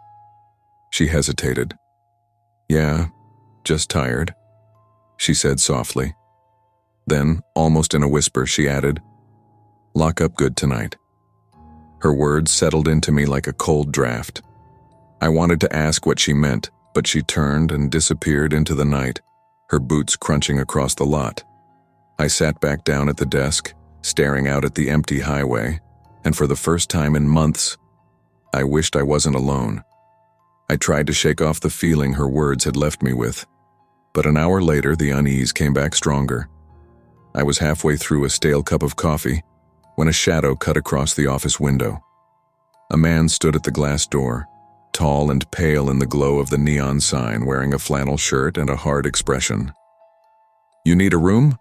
She hesitated. "Yeah, just tired," she said softly. Then, almost in a whisper, she added, "Lock up good tonight." Her words settled into me like a cold draft. I wanted to ask what she meant, but she turned and disappeared into the night, her boots crunching across the lot. I sat back down at the desk, staring out at the empty highway, and for the first time in months, I wished I wasn't alone. I tried to shake off the feeling her words had left me with, but an hour later the unease came back stronger. I was halfway through a stale cup of coffee when a shadow cut across the office window. A man stood at the glass door, tall and pale in the glow of the neon sign, wearing a flannel shirt and a hard expression. "You need a room?"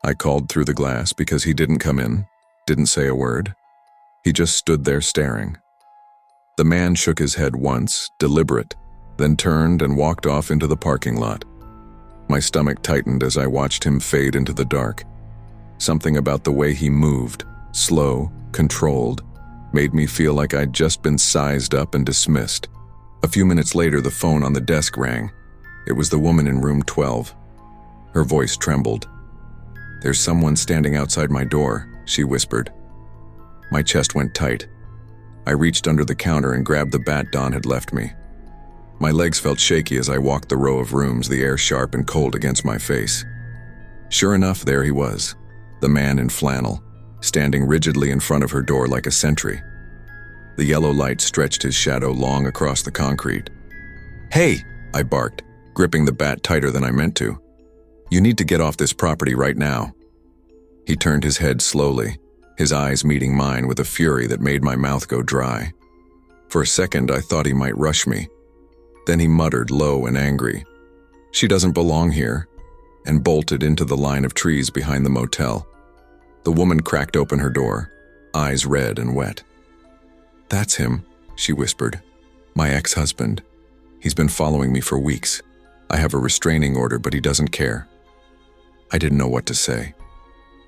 I called through the glass because he didn't come in, didn't say a word. He just stood there staring. The man shook his head once, deliberate, then turned and walked off into the parking lot. My stomach tightened as I watched him fade into the dark. Something about the way he moved, slow, controlled, made me feel like I'd just been sized up and dismissed. A few minutes later, the phone on the desk rang. It was the woman in room 12. Her voice trembled. "There's someone standing outside my door," she whispered. My chest went tight. I reached under the counter and grabbed the bat Don had left me. My legs felt shaky as I walked the row of rooms, the air sharp and cold against my face. Sure enough, there he was, the man in flannel, standing rigidly in front of her door like a sentry. The yellow light stretched his shadow long across the concrete. "Hey!" I barked, gripping the bat tighter than I meant to. "You need to get off this property right now." He turned his head slowly, his eyes meeting mine with a fury that made my mouth go dry. For a second, I thought he might rush me. Then he muttered, low and angry, "She doesn't belong here," and bolted into the line of trees behind the motel. The woman cracked open her door, eyes red and wet. "That's him," she whispered. "My ex-husband. He's been following me for weeks. I have a restraining order, but he doesn't care." I didn't know what to say.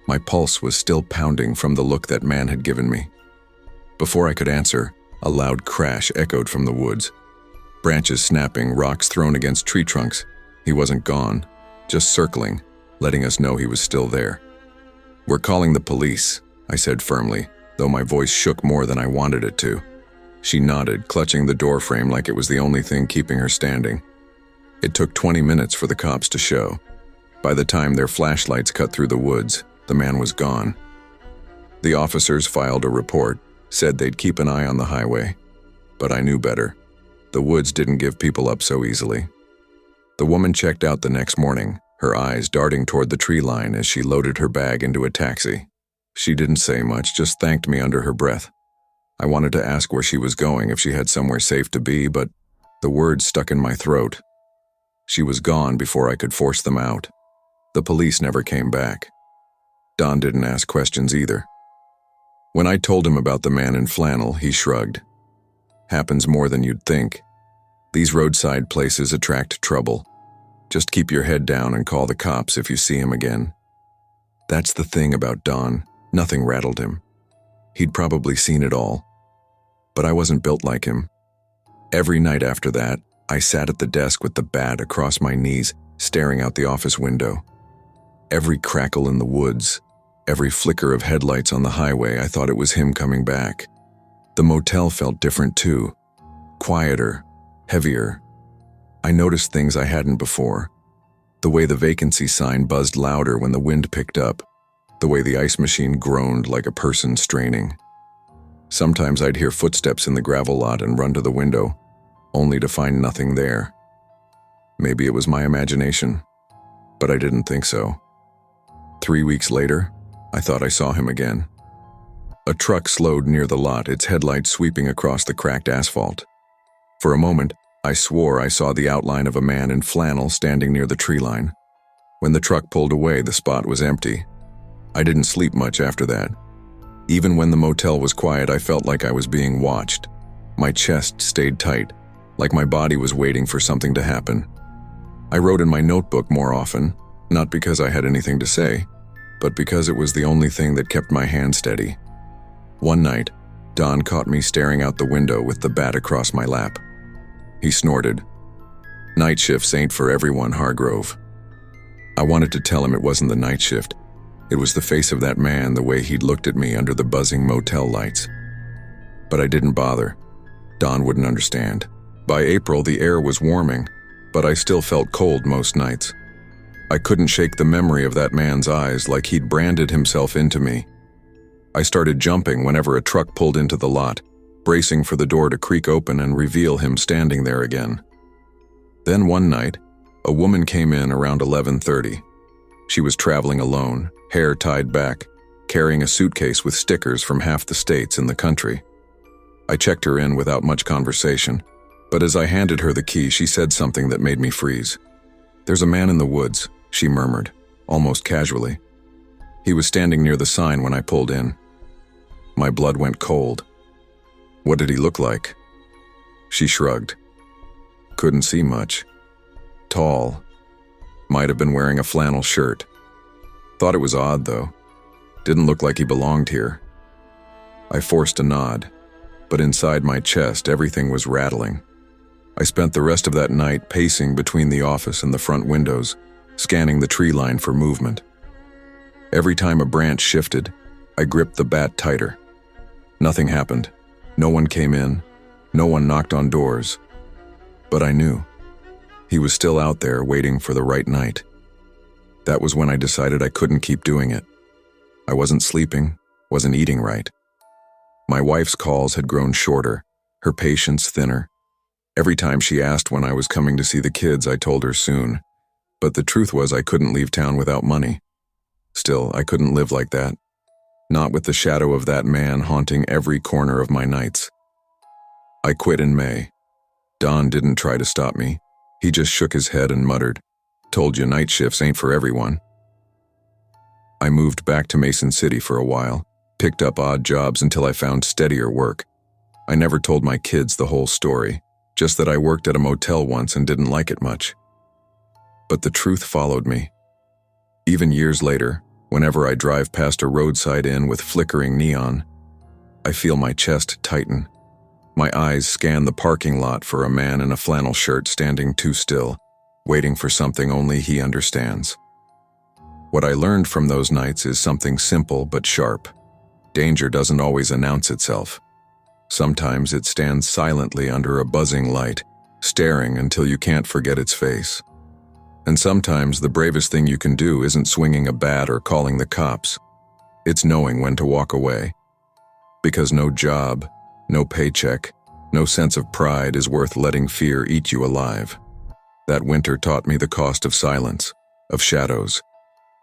My pulse was still pounding from the look that man had given me. Before I could answer, a loud crash echoed from the woods. Branches snapping, rocks thrown against tree trunks. He wasn't gone, just circling, letting us know he was still there. "We're calling the police," I said firmly, though my voice shook more than I wanted it to. She nodded, clutching the doorframe like it was the only thing keeping her standing. It took 20 minutes for the cops to show. By the time their flashlights cut through the woods, the man was gone. The officers filed a report, said they'd keep an eye on the highway. But I knew better. The woods didn't give people up so easily. The woman checked out the next morning, her eyes darting toward the tree line as she loaded her bag into a taxi. She didn't say much, just thanked me under her breath. I wanted to ask where she was going, if she had somewhere safe to be, but the words stuck in my throat. She was gone before I could force them out. The police never came back. Don didn't ask questions either. When I told him about the man in flannel, he shrugged. Happens more than you'd think. These roadside places attract trouble. Just keep your head down and call the cops if you see him again. That's the thing about Don. Nothing rattled him. He'd probably seen it all. But I wasn't built like him. Every night after that, I sat at the desk with the bat across my knees, staring out the office window. Every crackle in the woods, every flicker of headlights on the highway, I thought it was him coming back. The motel felt different too. Quieter, heavier. I noticed things I hadn't before. The way the vacancy sign buzzed louder when the wind picked up. The way the ice machine groaned like a person straining. Sometimes I'd hear footsteps in the gravel lot and run to the window, only to find nothing there. Maybe it was my imagination, but I didn't think so. 3 weeks later, I thought I saw him again. A truck slowed near the lot, its headlights sweeping across the cracked asphalt. For a moment, I swore I saw the outline of a man in flannel standing near the tree line. When the truck pulled away, the spot was empty. I didn't sleep much after that. Even when the motel was quiet, I felt like I was being watched. My chest stayed tight, like my body was waiting for something to happen. I wrote in my notebook more often, not because I had anything to say, but because it was the only thing that kept my hand steady. One night, Don caught me staring out the window with the bat across my lap. He snorted. "Night shifts ain't for everyone, Hargrove." I wanted to tell him it wasn't the night shift. It was the face of that man, the way he'd looked at me under the buzzing motel lights. But I didn't bother. Don wouldn't understand. By April, the air was warming, but I still felt cold most nights. I couldn't shake the memory of that man's eyes, like he'd branded himself into me. I started jumping whenever a truck pulled into the lot, bracing for the door to creak open and reveal him standing there again. Then one night, a woman came in around 11:30. She was traveling alone, hair tied back, carrying a suitcase with stickers from half the states in the country. I checked her in without much conversation, but as I handed her the key, she said something that made me freeze. "There's a man in the woods," she murmured, almost casually. He was standing near the sign when I pulled in. My blood went cold. "What did he look like?" She shrugged. "Couldn't see much. Tall. Might have been wearing a flannel shirt. Thought it was odd, though. Didn't look like he belonged here." I forced a nod, but inside my chest everything was rattling. I spent the rest of that night pacing between the office and the front windows, scanning the tree line for movement. Every time a branch shifted, I gripped the bat tighter. Nothing happened. No one came in. No one knocked on doors. But I knew. He was still out there waiting for the right night. That was when I decided I couldn't keep doing it. I wasn't sleeping, wasn't eating right. My wife's calls had grown shorter, her patience thinner. Every time she asked when I was coming to see the kids, I told her soon. But the truth was I couldn't leave town without money. Still, I couldn't live like that. Not with the shadow of that man haunting every corner of my nights. I quit in May. Don didn't try to stop me. He just shook his head and muttered, "Told you night shifts ain't for everyone." I moved back to Mason City for a while, picked up odd jobs until I found steadier work. I never told my kids the whole story, just that I worked at a motel once and didn't like it much. But the truth followed me. Even years later, whenever I drive past a roadside inn with flickering neon, I feel my chest tighten. My eyes scan the parking lot for a man in a flannel shirt standing too still, waiting for something only he understands. What I learned from those nights is something simple but sharp. Danger doesn't always announce itself. Sometimes it stands silently under a buzzing light, staring until you can't forget its face. And sometimes the bravest thing you can do isn't swinging a bat or calling the cops. It's knowing when to walk away. Because no job, no paycheck, no sense of pride is worth letting fear eat you alive. That winter taught me the cost of silence, of shadows,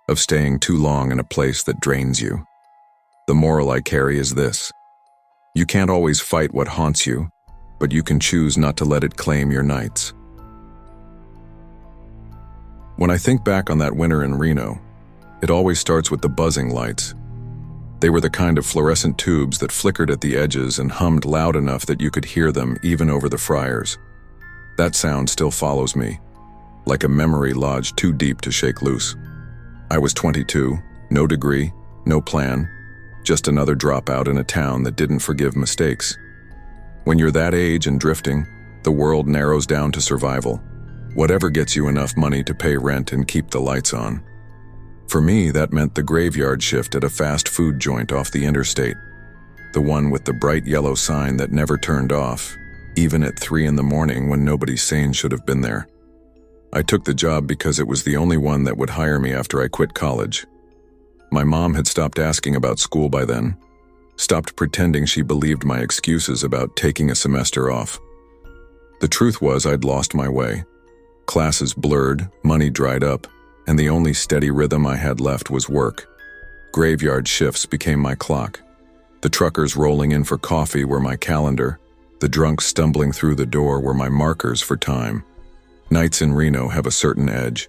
of staying too long in a place that drains you. The moral I carry is this: you can't always fight what haunts you, but you can choose not to let it claim your nights. When I think back on that winter in Reno, It always starts with the buzzing lights. They were the kind of fluorescent tubes that flickered at the edges and hummed loud enough that you could hear them even over the fryers. That sound still follows me, like a memory lodged too deep to shake loose. I was 22, no degree, no plan, just another dropout in a town that didn't forgive mistakes. When you're that age and drifting, the world narrows down to survival. Whatever gets you enough money to pay rent and keep the lights on. For me, that meant the graveyard shift at a fast food joint off the interstate. The one with the bright yellow sign that never turned off, even at 3 in the morning when nobody sane should have been there. I took the job because it was the only one that would hire me after I quit college. My mom had stopped asking about school by then, stopped pretending she believed my excuses about taking a semester off. The truth was I'd lost my way. Classes blurred, money dried up, and the only steady rhythm I had left was work. Graveyard shifts became my clock. The truckers rolling in for coffee were my calendar. The drunks stumbling through the door were my markers for time. Nights in Reno have a certain edge.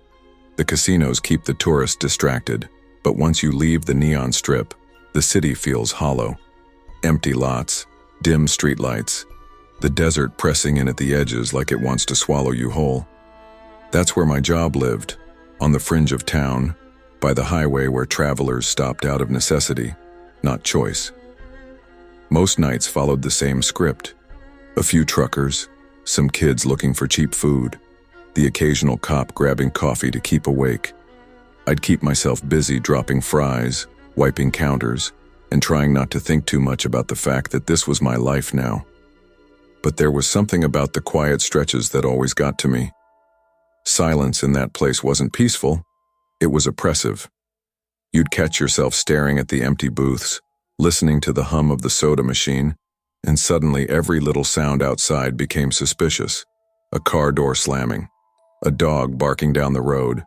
The casinos keep the tourists distracted, but once you leave the neon strip, the city feels hollow. Empty lots, dim streetlights, the desert pressing in at the edges like it wants to swallow you whole. That's where my job lived, on the fringe of town, by the highway where travelers stopped out of necessity, not choice. Most nights followed the same script. A few truckers, some kids looking for cheap food, the occasional cop grabbing coffee to keep awake. I'd keep myself busy dropping fries, wiping counters, and trying not to think too much about the fact that this was my life now. But there was something about the quiet stretches that always got to me. Silence in that place wasn't peaceful, it was oppressive. You'd catch yourself staring at the empty booths, listening to the hum of the soda machine, and suddenly every little sound outside became suspicious. A car door slamming, a dog barking down the road.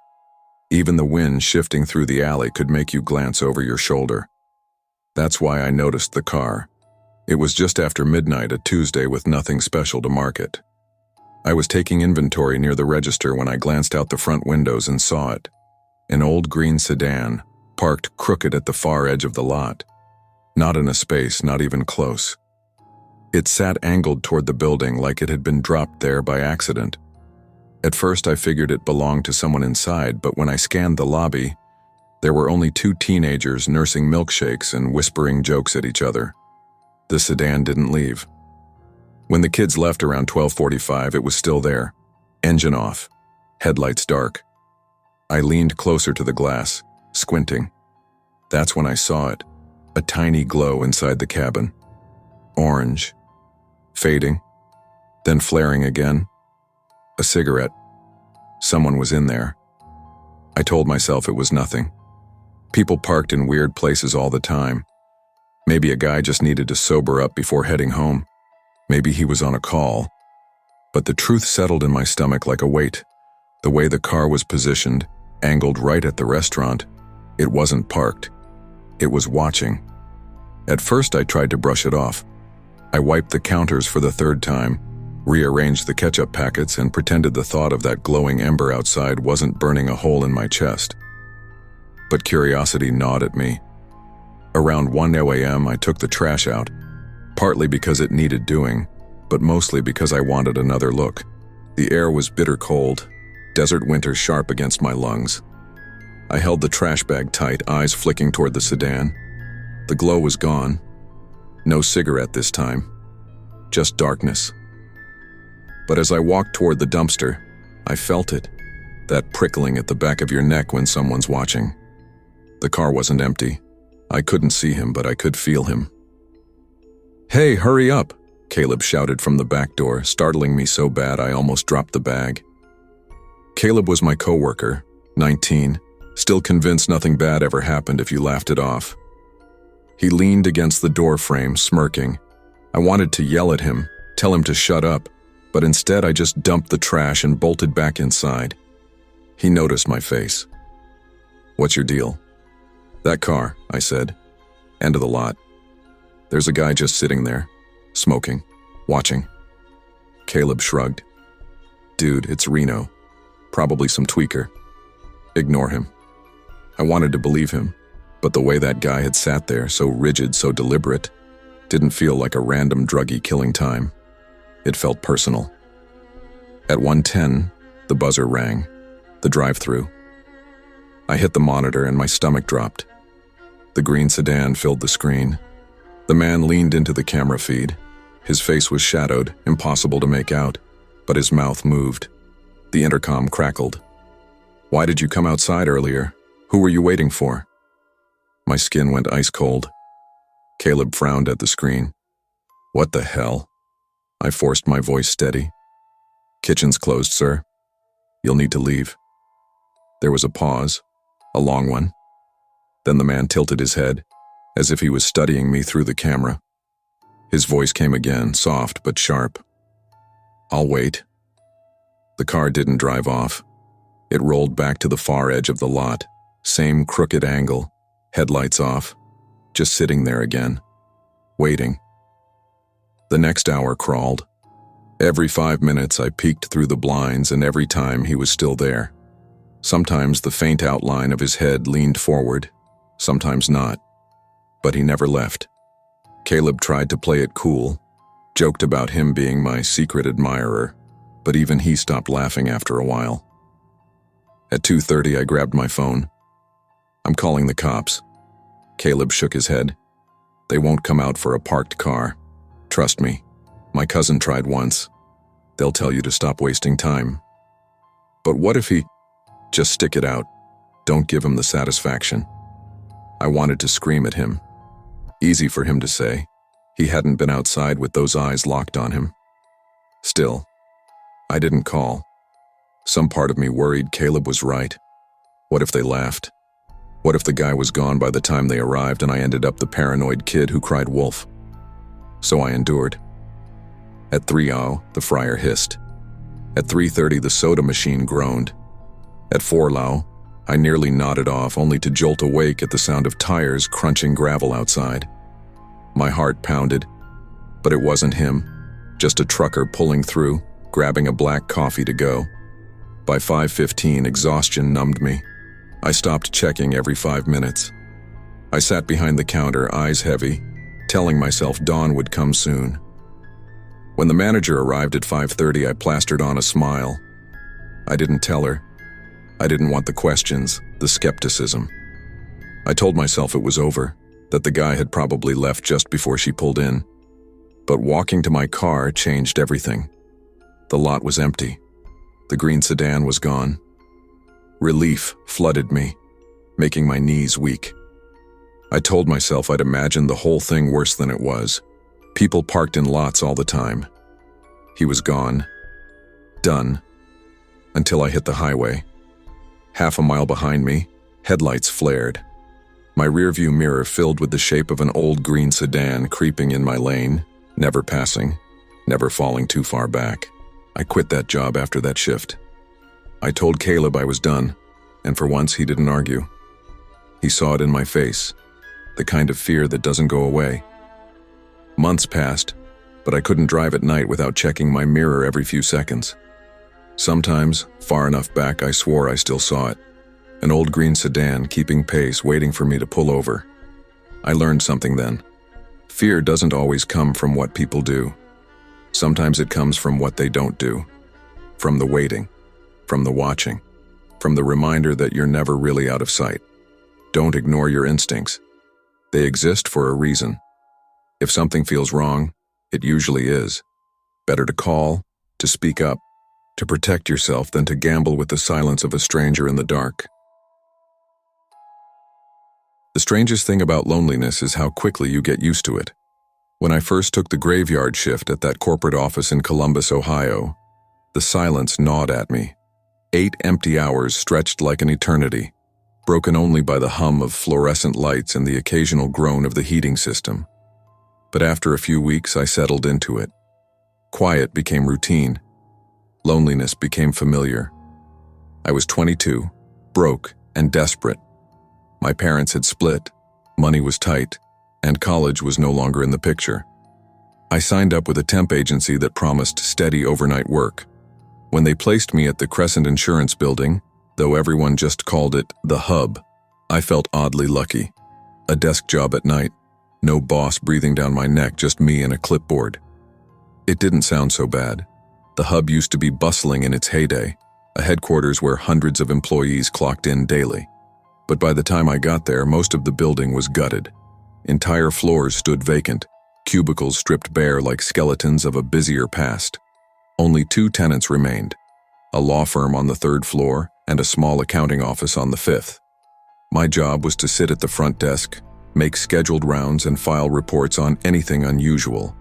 Even the wind shifting through the alley could make you glance over your shoulder. That's why I noticed the car. It was just after midnight, a Tuesday with nothing special to market. I was taking inventory near the register when I glanced out the front windows and saw it. An old green sedan, parked crooked at the far edge of the lot. Not in a space, not even close. It sat angled toward the building like it had been dropped there by accident. At first I figured it belonged to someone inside, but when I scanned the lobby, there were only 2 teenagers nursing milkshakes and whispering jokes at each other. The sedan didn't leave. When the kids left around 12:45, it was still there, engine off, headlights dark. I leaned closer to the glass, squinting. That's when I saw it, a tiny glow inside the cabin. Orange, fading, then flaring again. A cigarette. Someone was in there. I told myself it was nothing. People parked in weird places all the time. Maybe a guy just needed to sober up before heading home. Maybe he was on a call. But the truth settled in my stomach like a weight. The way the car was positioned, angled right at the restaurant, it wasn't parked. It was watching. At first I tried to brush it off. I wiped the counters for the 3rd time, rearranged the ketchup packets, and pretended the thought of that glowing ember outside wasn't burning a hole in my chest. But curiosity gnawed at me. Around 1 a.m. I took the trash out, partly because it needed doing, but mostly because I wanted another look. The air was bitter cold, desert winter sharp against my lungs. I held the trash bag tight, eyes flicking toward the sedan. The glow was gone. No cigarette this time. Just darkness. But as I walked toward the dumpster, I felt it, that prickling at the back of your neck when someone's watching. The car wasn't empty. I couldn't see him, but I could feel him. "Hey, hurry up," Caleb shouted from the back door, startling me so bad I almost dropped the bag. Caleb was my coworker, 19, still convinced nothing bad ever happened if you laughed it off. He leaned against the door frame, smirking. I wanted to yell at him, tell him to shut up, but instead I just dumped the trash and bolted back inside. He noticed my face. "What's your deal?" "That car," I said. "End of the lot. There's a guy just sitting there, smoking, watching." Caleb shrugged. "Dude, it's Reno. Probably some tweaker. Ignore him." I wanted to believe him, but the way that guy had sat there, so rigid, so deliberate, didn't feel like a random druggie killing time. It felt personal. At 1:10, the buzzer rang, the drive-thru. I hit the monitor and my stomach dropped. The green sedan filled the screen. The man leaned into the camera feed. His face was shadowed, impossible to make out, but his mouth moved. The intercom crackled. "Why did you come outside earlier? Who were you waiting for?" My skin went ice cold. Caleb frowned at the screen. "What the hell?" I forced my voice steady. "Kitchen's closed, sir. You'll need to leave." There was a pause, a long one. Then the man tilted his head, as if he was studying me through the camera. His voice came again, soft but sharp. "I'll wait." The car didn't drive off. It rolled back to the far edge of the lot, same crooked angle, headlights off, just sitting there again, waiting. The next hour crawled. Every 5 minutes I peeked through the blinds, and every time he was still there. Sometimes the faint outline of his head leaned forward, sometimes not. But he never left. Caleb tried to play it cool, joked about him being my secret admirer, but even he stopped laughing after a while. At 2:30, I grabbed my phone. "I'm calling the cops." Caleb shook his head. "They won't come out for a parked car. Trust me. My cousin tried once. They'll tell you to stop wasting time." "But what if he—" "Just stick it out. Don't give him the satisfaction." I wanted to scream at him. Easy for him to say. He hadn't been outside with those eyes locked on him. Still, I didn't call. Some part of me worried Caleb was right. What if they laughed? What if the guy was gone by the time they arrived and I ended up the paranoid kid who cried wolf? So I endured. At 3:00, the fryer hissed. At 3:30, the soda machine groaned. At 4:00, I nearly nodded off, only to jolt awake at the sound of tires crunching gravel outside. My heart pounded, but it wasn't him, just a trucker pulling through, grabbing a black coffee to go. By 5:15, exhaustion numbed me. I stopped checking every 5 minutes. I sat behind the counter, eyes heavy, telling myself dawn would come soon. When the manager arrived at 5:30, I plastered on a smile. I didn't tell her. I didn't want the questions, the skepticism. I told myself it was over, that the guy had probably left just before she pulled in. But walking to my car changed everything. The lot was empty. The green sedan was gone. Relief flooded me, making my knees weak. I told myself I'd imagined the whole thing worse than it was. People parked in lots all the time. He was gone. Done. Until I hit the highway. Half a mile behind me, headlights flared. My rearview mirror filled with the shape of an old green sedan creeping in my lane, never passing, never falling too far back. I quit that job after that shift. I told Caleb I was done, and for once he didn't argue. He saw it in my face, the kind of fear that doesn't go away. Months passed, but I couldn't drive at night without checking my mirror every few seconds. Sometimes, far enough back, I swore I still saw it. An old green sedan keeping pace, waiting for me to pull over. I learned something then. Fear doesn't always come from what people do. Sometimes it comes from what they don't do. From the waiting, from the watching, from the reminder that you're never really out of sight. Don't ignore your instincts. They exist for a reason. If something feels wrong, it usually is. Better to call, to speak up, to protect yourself than to gamble with the silence of a stranger in the dark. The strangest thing about loneliness is how quickly you get used to it. When I first took the graveyard shift at that corporate office in Columbus, Ohio, the silence gnawed at me. 8 empty hours stretched like an eternity, broken only by the hum of fluorescent lights and the occasional groan of the heating system. But after a few weeks, I settled into it. Quiet became routine. Loneliness became familiar. I was 22, broke, and desperate. My parents had split, money was tight, and college was no longer in the picture. I signed up with a temp agency that promised steady overnight work. When they placed me at the Crescent Insurance Building, though everyone just called it the Hub, I felt oddly lucky. A desk job at night, no boss breathing down my neck, just me and a clipboard. It didn't sound so bad. The hub used to be bustling in its heyday, a headquarters where hundreds of employees clocked in daily. But by the time I got there, most of the building was gutted. Entire floors stood vacant, cubicles stripped bare like skeletons of a busier past. Only 2 tenants remained, a law firm on the 3rd floor and a small accounting office on the 5th. My job was to sit at the front desk, make scheduled rounds, and file reports on anything unusual.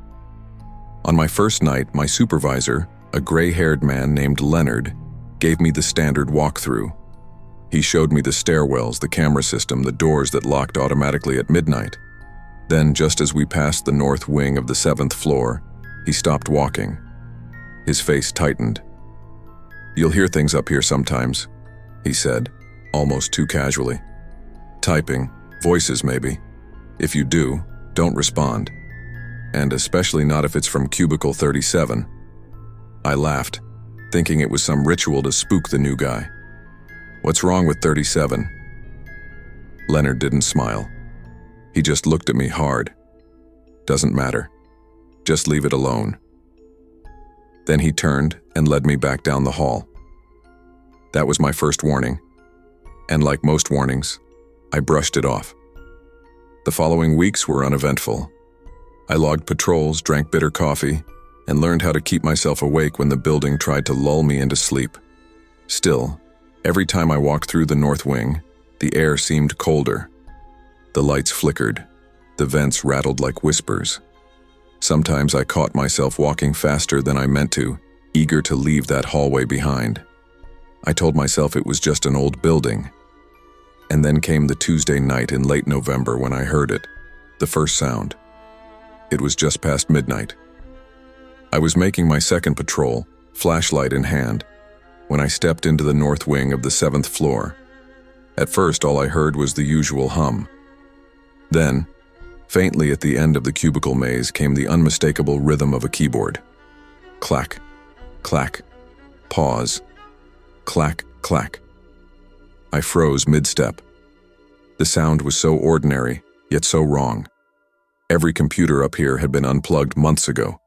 On my first night, my supervisor, a gray-haired man named Leonard, gave me the standard walkthrough. He showed me the stairwells, the camera system, the doors that locked automatically at midnight. Then, just as we passed the north wing of the 7th floor, he stopped walking. His face tightened. "You'll hear things up here sometimes," he said, almost too casually. "Typing, voices maybe. If you do, don't respond. And especially not if it's from cubicle 37. I laughed, thinking it was some ritual to spook the new guy. "What's wrong with 37? Leonard didn't smile. He just looked at me hard. "Doesn't matter. Just leave it alone." Then he turned and led me back down the hall. That was my first warning. And like most warnings, I brushed it off. The following weeks were uneventful. I logged patrols, drank bitter coffee, and learned how to keep myself awake when the building tried to lull me into sleep. Still, every time I walked through the north wing, the air seemed colder. The lights flickered. The vents rattled like whispers. Sometimes I caught myself walking faster than I meant to, eager to leave that hallway behind. I told myself it was just an old building. And then came the Tuesday night in late November when I heard it, the first sound. It was just past midnight. I was making my second patrol, flashlight in hand, when I stepped into the north wing of the 7th floor. At first, all I heard was the usual hum. Then, faintly at the end of the cubicle maze came the unmistakable rhythm of a keyboard. Clack, clack, pause, clack, clack. I froze mid-step. The sound was so ordinary, yet so wrong. Every computer up here had been unplugged months ago.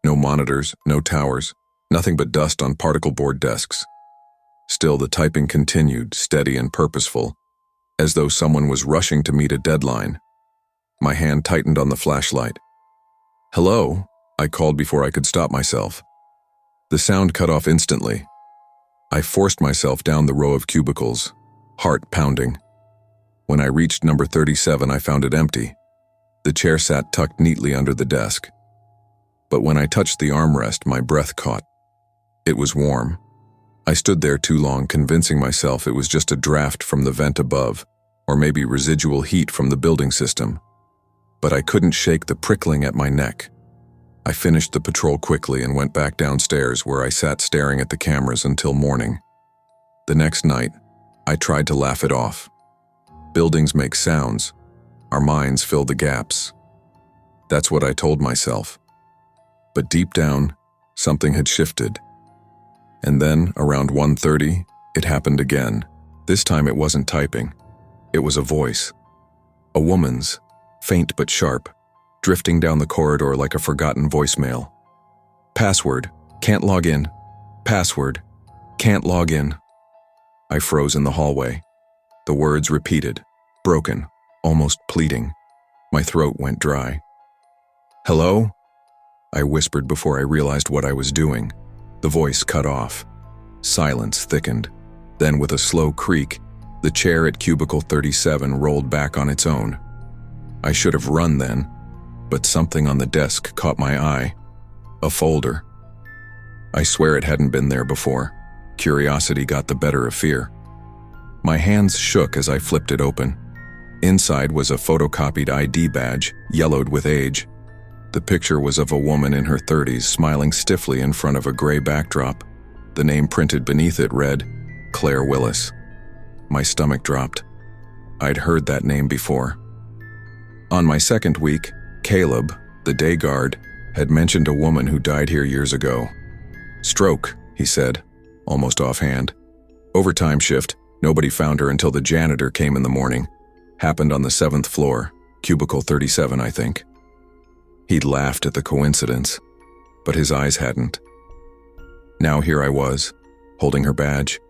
No monitors, no towers, nothing but dust on particle board desks. Still, the typing continued, steady and purposeful, as though someone was rushing to meet a deadline. My hand tightened on the flashlight. "Hello," I called before I could stop myself. The sound cut off instantly. I forced myself down the row of cubicles, heart pounding. When I reached number 37, I found it empty. The chair sat tucked neatly under the desk. But when I touched the armrest, my breath caught. It was warm. I stood there too long, convincing myself it was just a draft from the vent above, or maybe residual heat from the building system. But I couldn't shake the prickling at my neck. I finished the patrol quickly and went back downstairs, where I sat staring at the cameras until morning. The next night, I tried to laugh it off. Buildings make sounds. Our minds fill the gaps. That's what I told myself. But deep down, something had shifted. And then, around 1:30, it happened again. This time it wasn't typing. It was a voice. A woman's, faint but sharp, drifting down the corridor like a forgotten voicemail. "Password, can't log in. Password, can't log in." I froze in the hallway. The words repeated, broken, almost pleading. My throat went dry. "Hello?" I whispered before I realized what I was doing. The voice cut off. Silence thickened. Then, with a slow creak, the chair at cubicle 37 rolled back on its own. I should have run then, but something on the desk caught my eye. A folder. I swear it hadn't been there before. Curiosity got the better of fear. My hands shook as I flipped it open. Inside was a photocopied ID badge, yellowed with age. The picture was of a woman in her 30s smiling stiffly in front of a gray backdrop. The name printed beneath it read, Claire Willis. My stomach dropped. I'd heard that name before. On my second week, Caleb, the day guard, had mentioned a woman who died here years ago. "Stroke," he said, almost offhand. "Overtime shift, Nobody found her until the janitor came in the morning. Happened on the 7th floor, cubicle 37, I think. He'd laughed at the coincidence, but his eyes hadn't. Now here I was, holding her badge.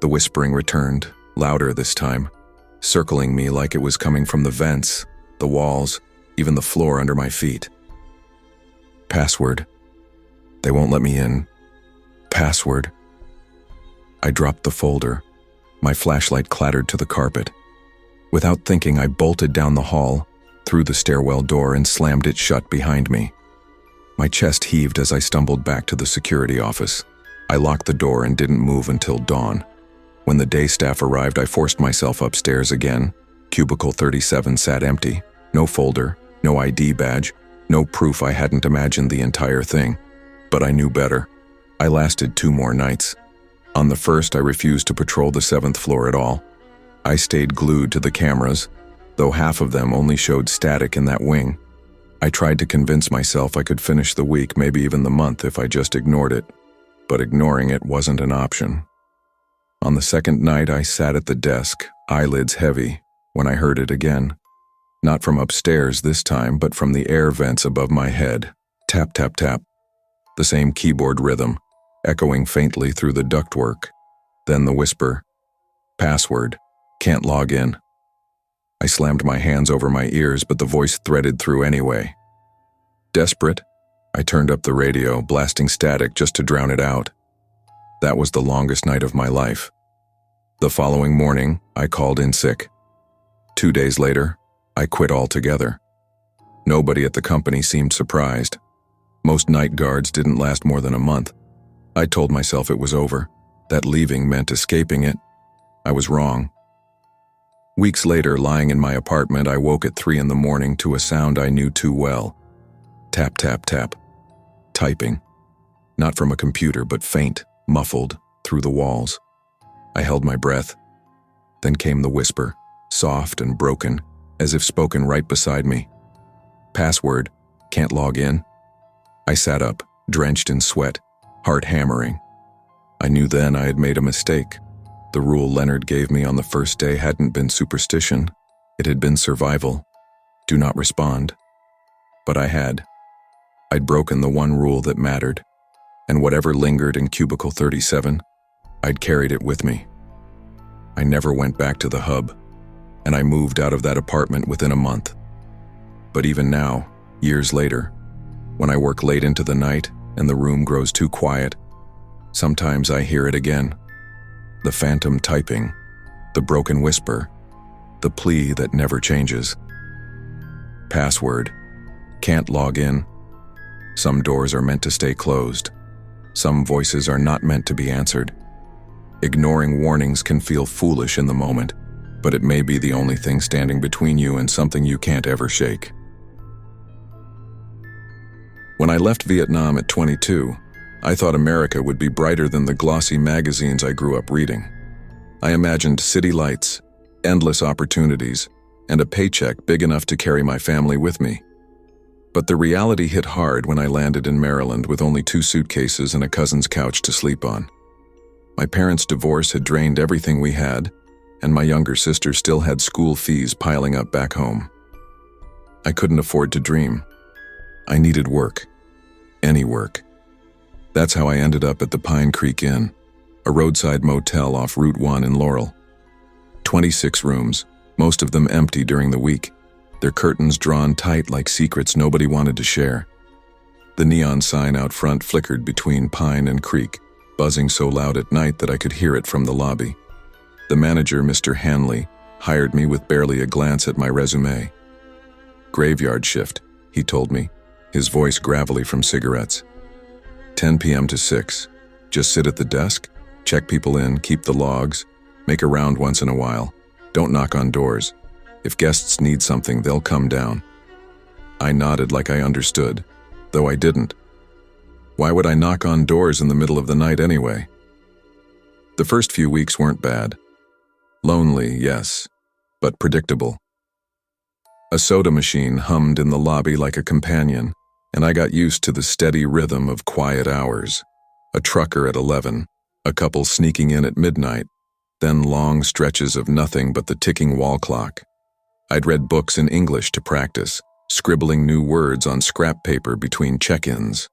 The whispering returned, louder this time, circling me like it was coming from the vents, the walls, even the floor under my feet. Password. They won't let me in. Password. I dropped the folder. My flashlight clattered to the carpet. Without thinking, I bolted down the hall, through the stairwell door, and slammed it shut behind me. My chest heaved as I stumbled back to the security office. I locked the door and didn't move until dawn. When the day staff arrived, I forced myself upstairs again. Cubicle 37 sat empty. No folder, no ID badge, no proof I hadn't imagined the entire thing. But I knew better. I lasted 2 more nights. On the first, I refused to patrol the 7th floor at all. I stayed glued to the cameras, though half of them only showed static in that wing. I tried to convince myself I could finish the week, maybe even the month, if I just ignored it. But ignoring it wasn't an option. On the second night, I sat at the desk, eyelids heavy, when I heard it again. Not from upstairs this time, but from the air vents above my head. Tap, tap, tap. The same keyboard rhythm, echoing faintly through the ductwork. Then the whisper. Password. Can't log in. I slammed my hands over my ears, but the voice threaded through anyway. Desperate, I turned up the radio, blasting static just to drown it out. That was the longest night of my life. The following morning, I called in sick. 2 days later, I quit altogether. Nobody at the company seemed surprised. Most night guards didn't last more than a month. I told myself it was over, that leaving meant escaping it. I was wrong. Weeks later, lying in my apartment, I woke at 3 a.m. to a sound I knew too well. Tap, tap, tap. Typing. Not from a computer, but faint, muffled, through the walls. I held my breath. Then came the whisper, soft and broken, as if spoken right beside me. Password. Can't log in. I sat up, drenched in sweat, heart hammering. I knew then I had made a mistake. The rule Leonard gave me on the first day hadn't been superstition. It had been survival. Do not respond. But I had. I'd broken the one rule that mattered, and whatever lingered in cubicle 37, I'd carried it with me. I never went back to the hub, and I moved out of that apartment within a month. But even now, years later, when I work late into the night and the room grows too quiet, sometimes I hear it again. The phantom typing, the broken whisper, the plea that never changes. Password. Can't log in. Some doors are meant to stay closed. Some voices are not meant to be answered. Ignoring warnings can feel foolish in the moment, but it may be the only thing standing between you and something you can't ever shake. When I left Vietnam at 22, I thought America would be brighter than the glossy magazines I grew up reading. I imagined city lights, endless opportunities, and a paycheck big enough to carry my family with me. But the reality hit hard when I landed in Maryland with only 2 suitcases and a cousin's couch to sleep on. My parents' divorce had drained everything we had, and my younger sister still had school fees piling up back home. I couldn't afford to dream. I needed work. Any work. That's how I ended up at the Pine Creek Inn, a roadside motel off Route 1 in Laurel. 26 rooms, most of them empty during the week, their curtains drawn tight like secrets nobody wanted to share. The neon sign out front flickered between Pine and Creek, buzzing so loud at night that I could hear it from the lobby. The manager, Mr. Hanley, hired me with barely a glance at my resume. Graveyard shift, he told me, his voice gravelly from cigarettes. 10 p.m. to 6. Just sit at the desk, check people in, keep the logs, make a round once in a while. Don't knock on doors. If guests need something, they'll come down. I nodded like I understood, though I didn't. Why would I knock on doors in the middle of the night anyway? The first few weeks weren't bad. Lonely, yes, but predictable. A soda machine hummed in the lobby like a companion, and I got used to the steady rhythm of quiet hours. A trucker at 11, a couple sneaking in at midnight, then long stretches of nothing but the ticking wall clock. I'd read books in English to practice, scribbling new words on scrap paper between check-ins.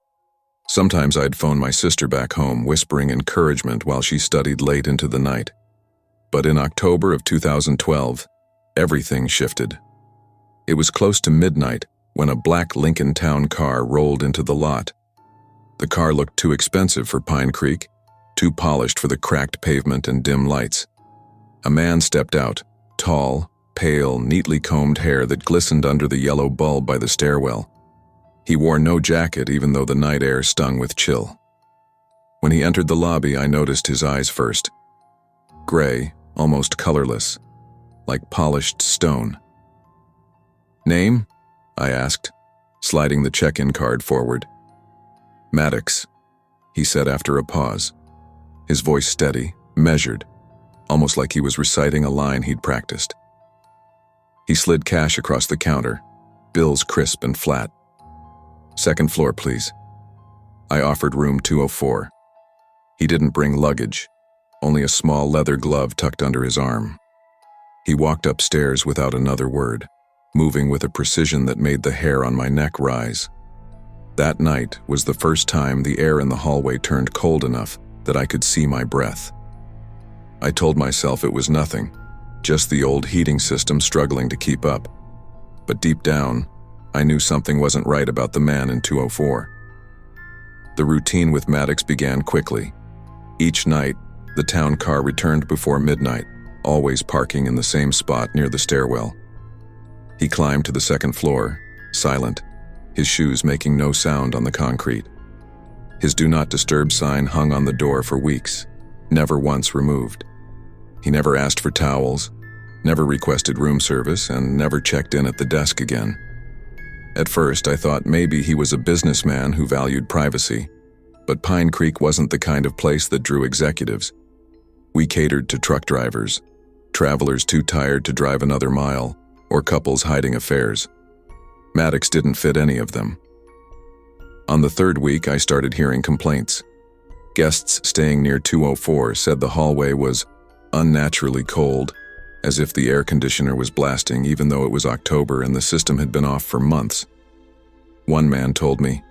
Sometimes I'd phone my sister back home, whispering encouragement while she studied late into the night. But in October of 2012, everything shifted. It was close to midnight when a black Lincoln Town car rolled into the lot. The car looked too expensive for Pine Creek, too polished for the cracked pavement and dim lights. A man stepped out, tall, pale, neatly combed hair that glistened under the yellow bulb by the stairwell. He wore no jacket even though the night air stung with chill. When he entered the lobby, I noticed his eyes first. Gray, almost colorless, like polished stone. "Name?" I asked, sliding the check-in card forward. "Maddox," he said after a pause, his voice steady, measured, almost like he was reciting a line he'd practiced. He slid cash across the counter, bills crisp and flat. "Second floor, please." I offered room 204. He didn't bring luggage, only a small leather glove tucked under his arm. He walked upstairs without another word, moving with a precision that made the hair on my neck rise. That night was the first time the air in the hallway turned cold enough that I could see my breath. I told myself it was nothing, just the old heating system struggling to keep up. But deep down, I knew something wasn't right about the man in 204. The routine with Maddox began quickly. Each night, the town car returned before midnight, always parking in the same spot near the stairwell. He climbed to the second floor, silent, his shoes making no sound on the concrete. His do not disturb sign hung on the door for weeks, never once removed. He never asked for towels, never requested room service, and never checked in at the desk again. At first, I thought maybe he was a businessman who valued privacy, but Pine Creek wasn't the kind of place that drew executives. We catered to truck drivers, travelers too tired to drive another mile, or couples hiding affairs. Maddox didn't fit any of them. On the third week, I started hearing complaints. Guests staying near 204 said the hallway was unnaturally cold, as if the air conditioner was blasting even though it was October and the system had been off for months. One man told me,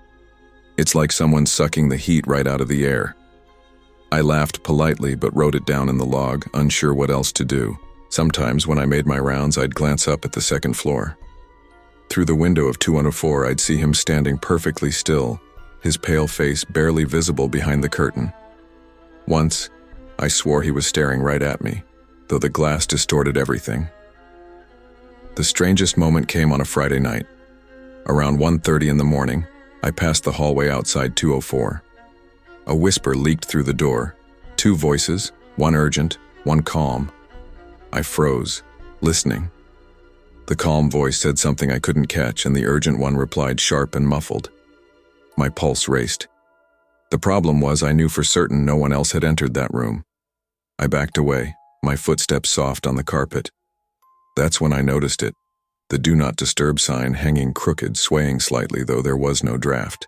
"It's like someone sucking the heat right out of the air." I laughed politely but wrote it down in the log, unsure what else to do. Sometimes when I made my rounds, I'd glance up at the second floor. Through the window of 204, I'd see him standing perfectly still, his pale face barely visible behind the curtain. Once, I swore he was staring right at me, though the glass distorted everything. The strangest moment came on a Friday night. Around 1:30 in the morning, I passed the hallway outside 204. A whisper leaked through the door. Two voices, one urgent, one calm. I froze, listening. The calm voice said something I couldn't catch, and the urgent one replied sharp and muffled. My pulse raced. The problem was I knew for certain no one else had entered that room. I backed away, my footsteps soft on the carpet. That's when I noticed it, the do not disturb sign hanging crooked, swaying slightly though there was no draft.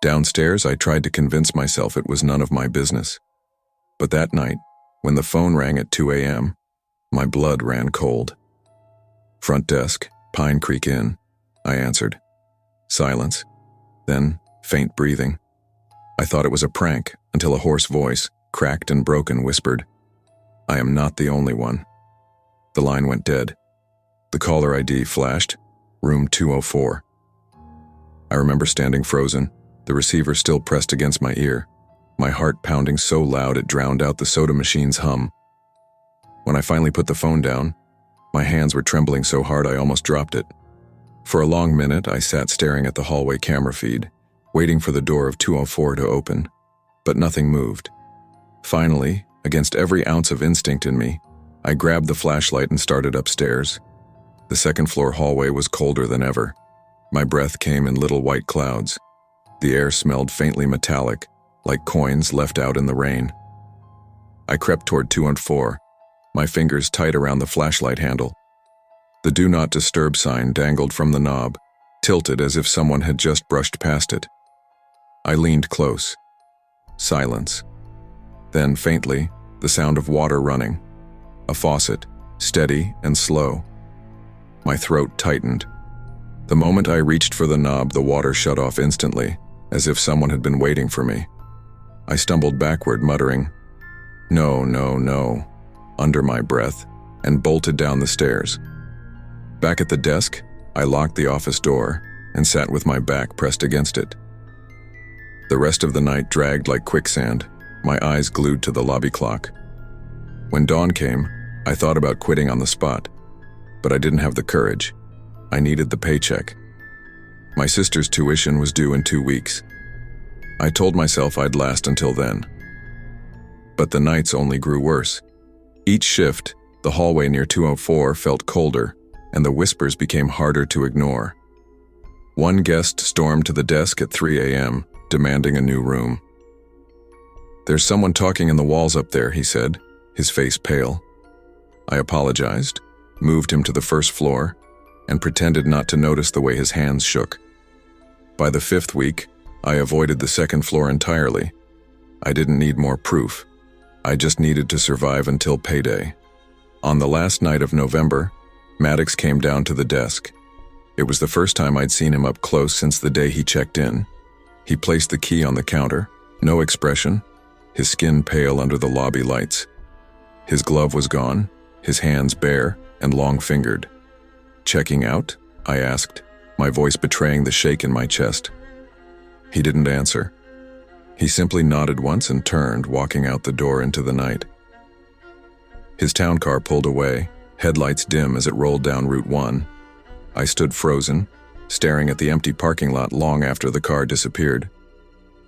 Downstairs, I tried to convince myself it was none of my business. But that night, when the phone rang at 2 a.m., my blood ran cold. "Front desk, Pine Creek Inn," I answered. Silence, then faint breathing. I thought it was a prank until a hoarse voice, cracked and broken, whispered, "I am not the only one." The line went dead. The caller ID flashed, room 204. I remember standing frozen, the receiver still pressed against my ear, my heart pounding so loud it drowned out the soda machine's hum. When I finally put the phone down, my hands were trembling so hard I almost dropped it. For a long minute, I sat staring at the hallway camera feed, waiting for the door of 204 to open, but nothing moved. Finally, against every ounce of instinct in me, I grabbed the flashlight and started upstairs. The second-floor hallway was colder than ever. My breath came in little white clouds. The air smelled faintly metallic, like coins left out in the rain. I crept toward 204, my fingers tight around the flashlight handle. The Do Not Disturb sign dangled from the knob, tilted as if someone had just brushed past it. I leaned close. Silence. Then, faintly, the sound of water running. A faucet, steady and slow. My throat tightened. The moment I reached for the knob, the water shut off instantly, as if someone had been waiting for me. I stumbled backward, muttering, "No, no, no," under my breath, and bolted down the stairs. Back at the desk, I locked the office door and sat with my back pressed against it. The rest of the night dragged like quicksand, my eyes glued to the lobby clock. When dawn came, I thought about quitting on the spot, but I didn't have the courage. I needed the paycheck. My sister's tuition was due in 2 weeks. I told myself I'd last until then. But the nights only grew worse. Each shift, the hallway near 204 felt colder, and the whispers became harder to ignore. One guest stormed to the desk at 3 a.m., demanding a new room. "There's someone talking in the walls up there," he said, his face pale. I apologized, moved him to the first floor, and pretended not to notice the way his hands shook. By the 5th week, I avoided the second floor entirely. I didn't need more proof. I just needed to survive until payday. On the last night of November, Maddox came down to the desk. It was the first time I'd seen him up close since the day he checked in. He placed the key on the counter, no expression, his skin pale under the lobby lights. His glove was gone, his hands bare and long-fingered. "Checking out?" I asked, my voice betraying the shake in my chest. He didn't answer. He simply nodded once and turned, walking out the door into the night. His town car pulled away, headlights dim as it rolled down Route 1. I stood frozen, staring at the empty parking lot long after the car disappeared.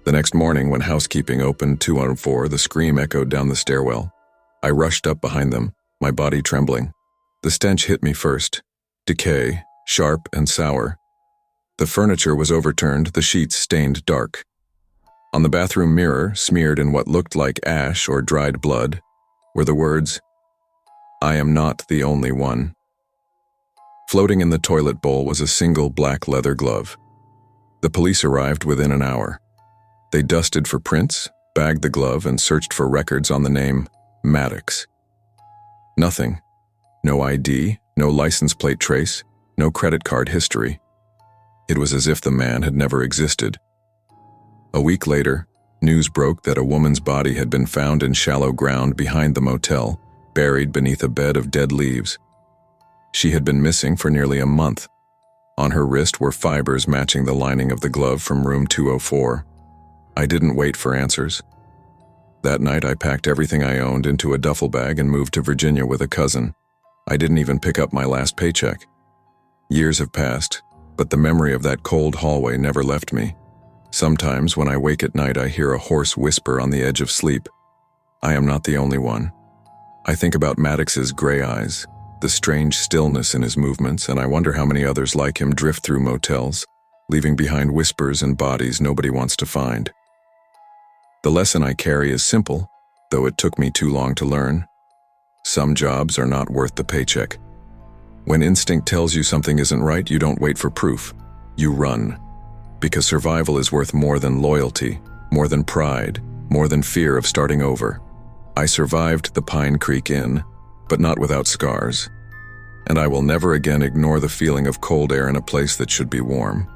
The next morning, when housekeeping opened 204, the scream echoed down the stairwell. I rushed up behind them, my body trembling. The stench hit me first. Decay, sharp and sour. The furniture was overturned, the sheets stained dark. On the bathroom mirror, smeared in what looked like ash or dried blood, were the words, "I am not the only one." Floating in the toilet bowl was a single black leather glove. The police arrived within an hour. They dusted for prints, bagged the glove, and searched for records on the name Maddox. Nothing. No ID, no license plate trace, no credit card history. It was as if the man had never existed. A week later, news broke that a woman's body had been found in shallow ground behind the motel, buried beneath a bed of dead leaves. She had been missing for nearly a month. On her wrist were fibers matching the lining of the glove from room 204. I didn't wait for answers. That night, I packed everything I owned into a duffel bag and moved to Virginia with a cousin. I didn't even pick up my last paycheck. Years have passed, but the memory of that cold hallway never left me. Sometimes when I wake at night, I hear a hoarse whisper on the edge of sleep. I am not the only one. I think about Maddox's gray eyes, the strange stillness in his movements, and I wonder how many others like him drift through motels, leaving behind whispers and bodies nobody wants to find. The lesson I carry is simple, though it took me too long to learn. Some jobs are not worth the paycheck. When instinct tells you something isn't right, you don't wait for proof. You run. Because survival is worth more than loyalty, more than pride, more than fear of starting over. I survived the Pine Creek Inn, but not without scars. And I will never again ignore the feeling of cold air in a place that should be warm.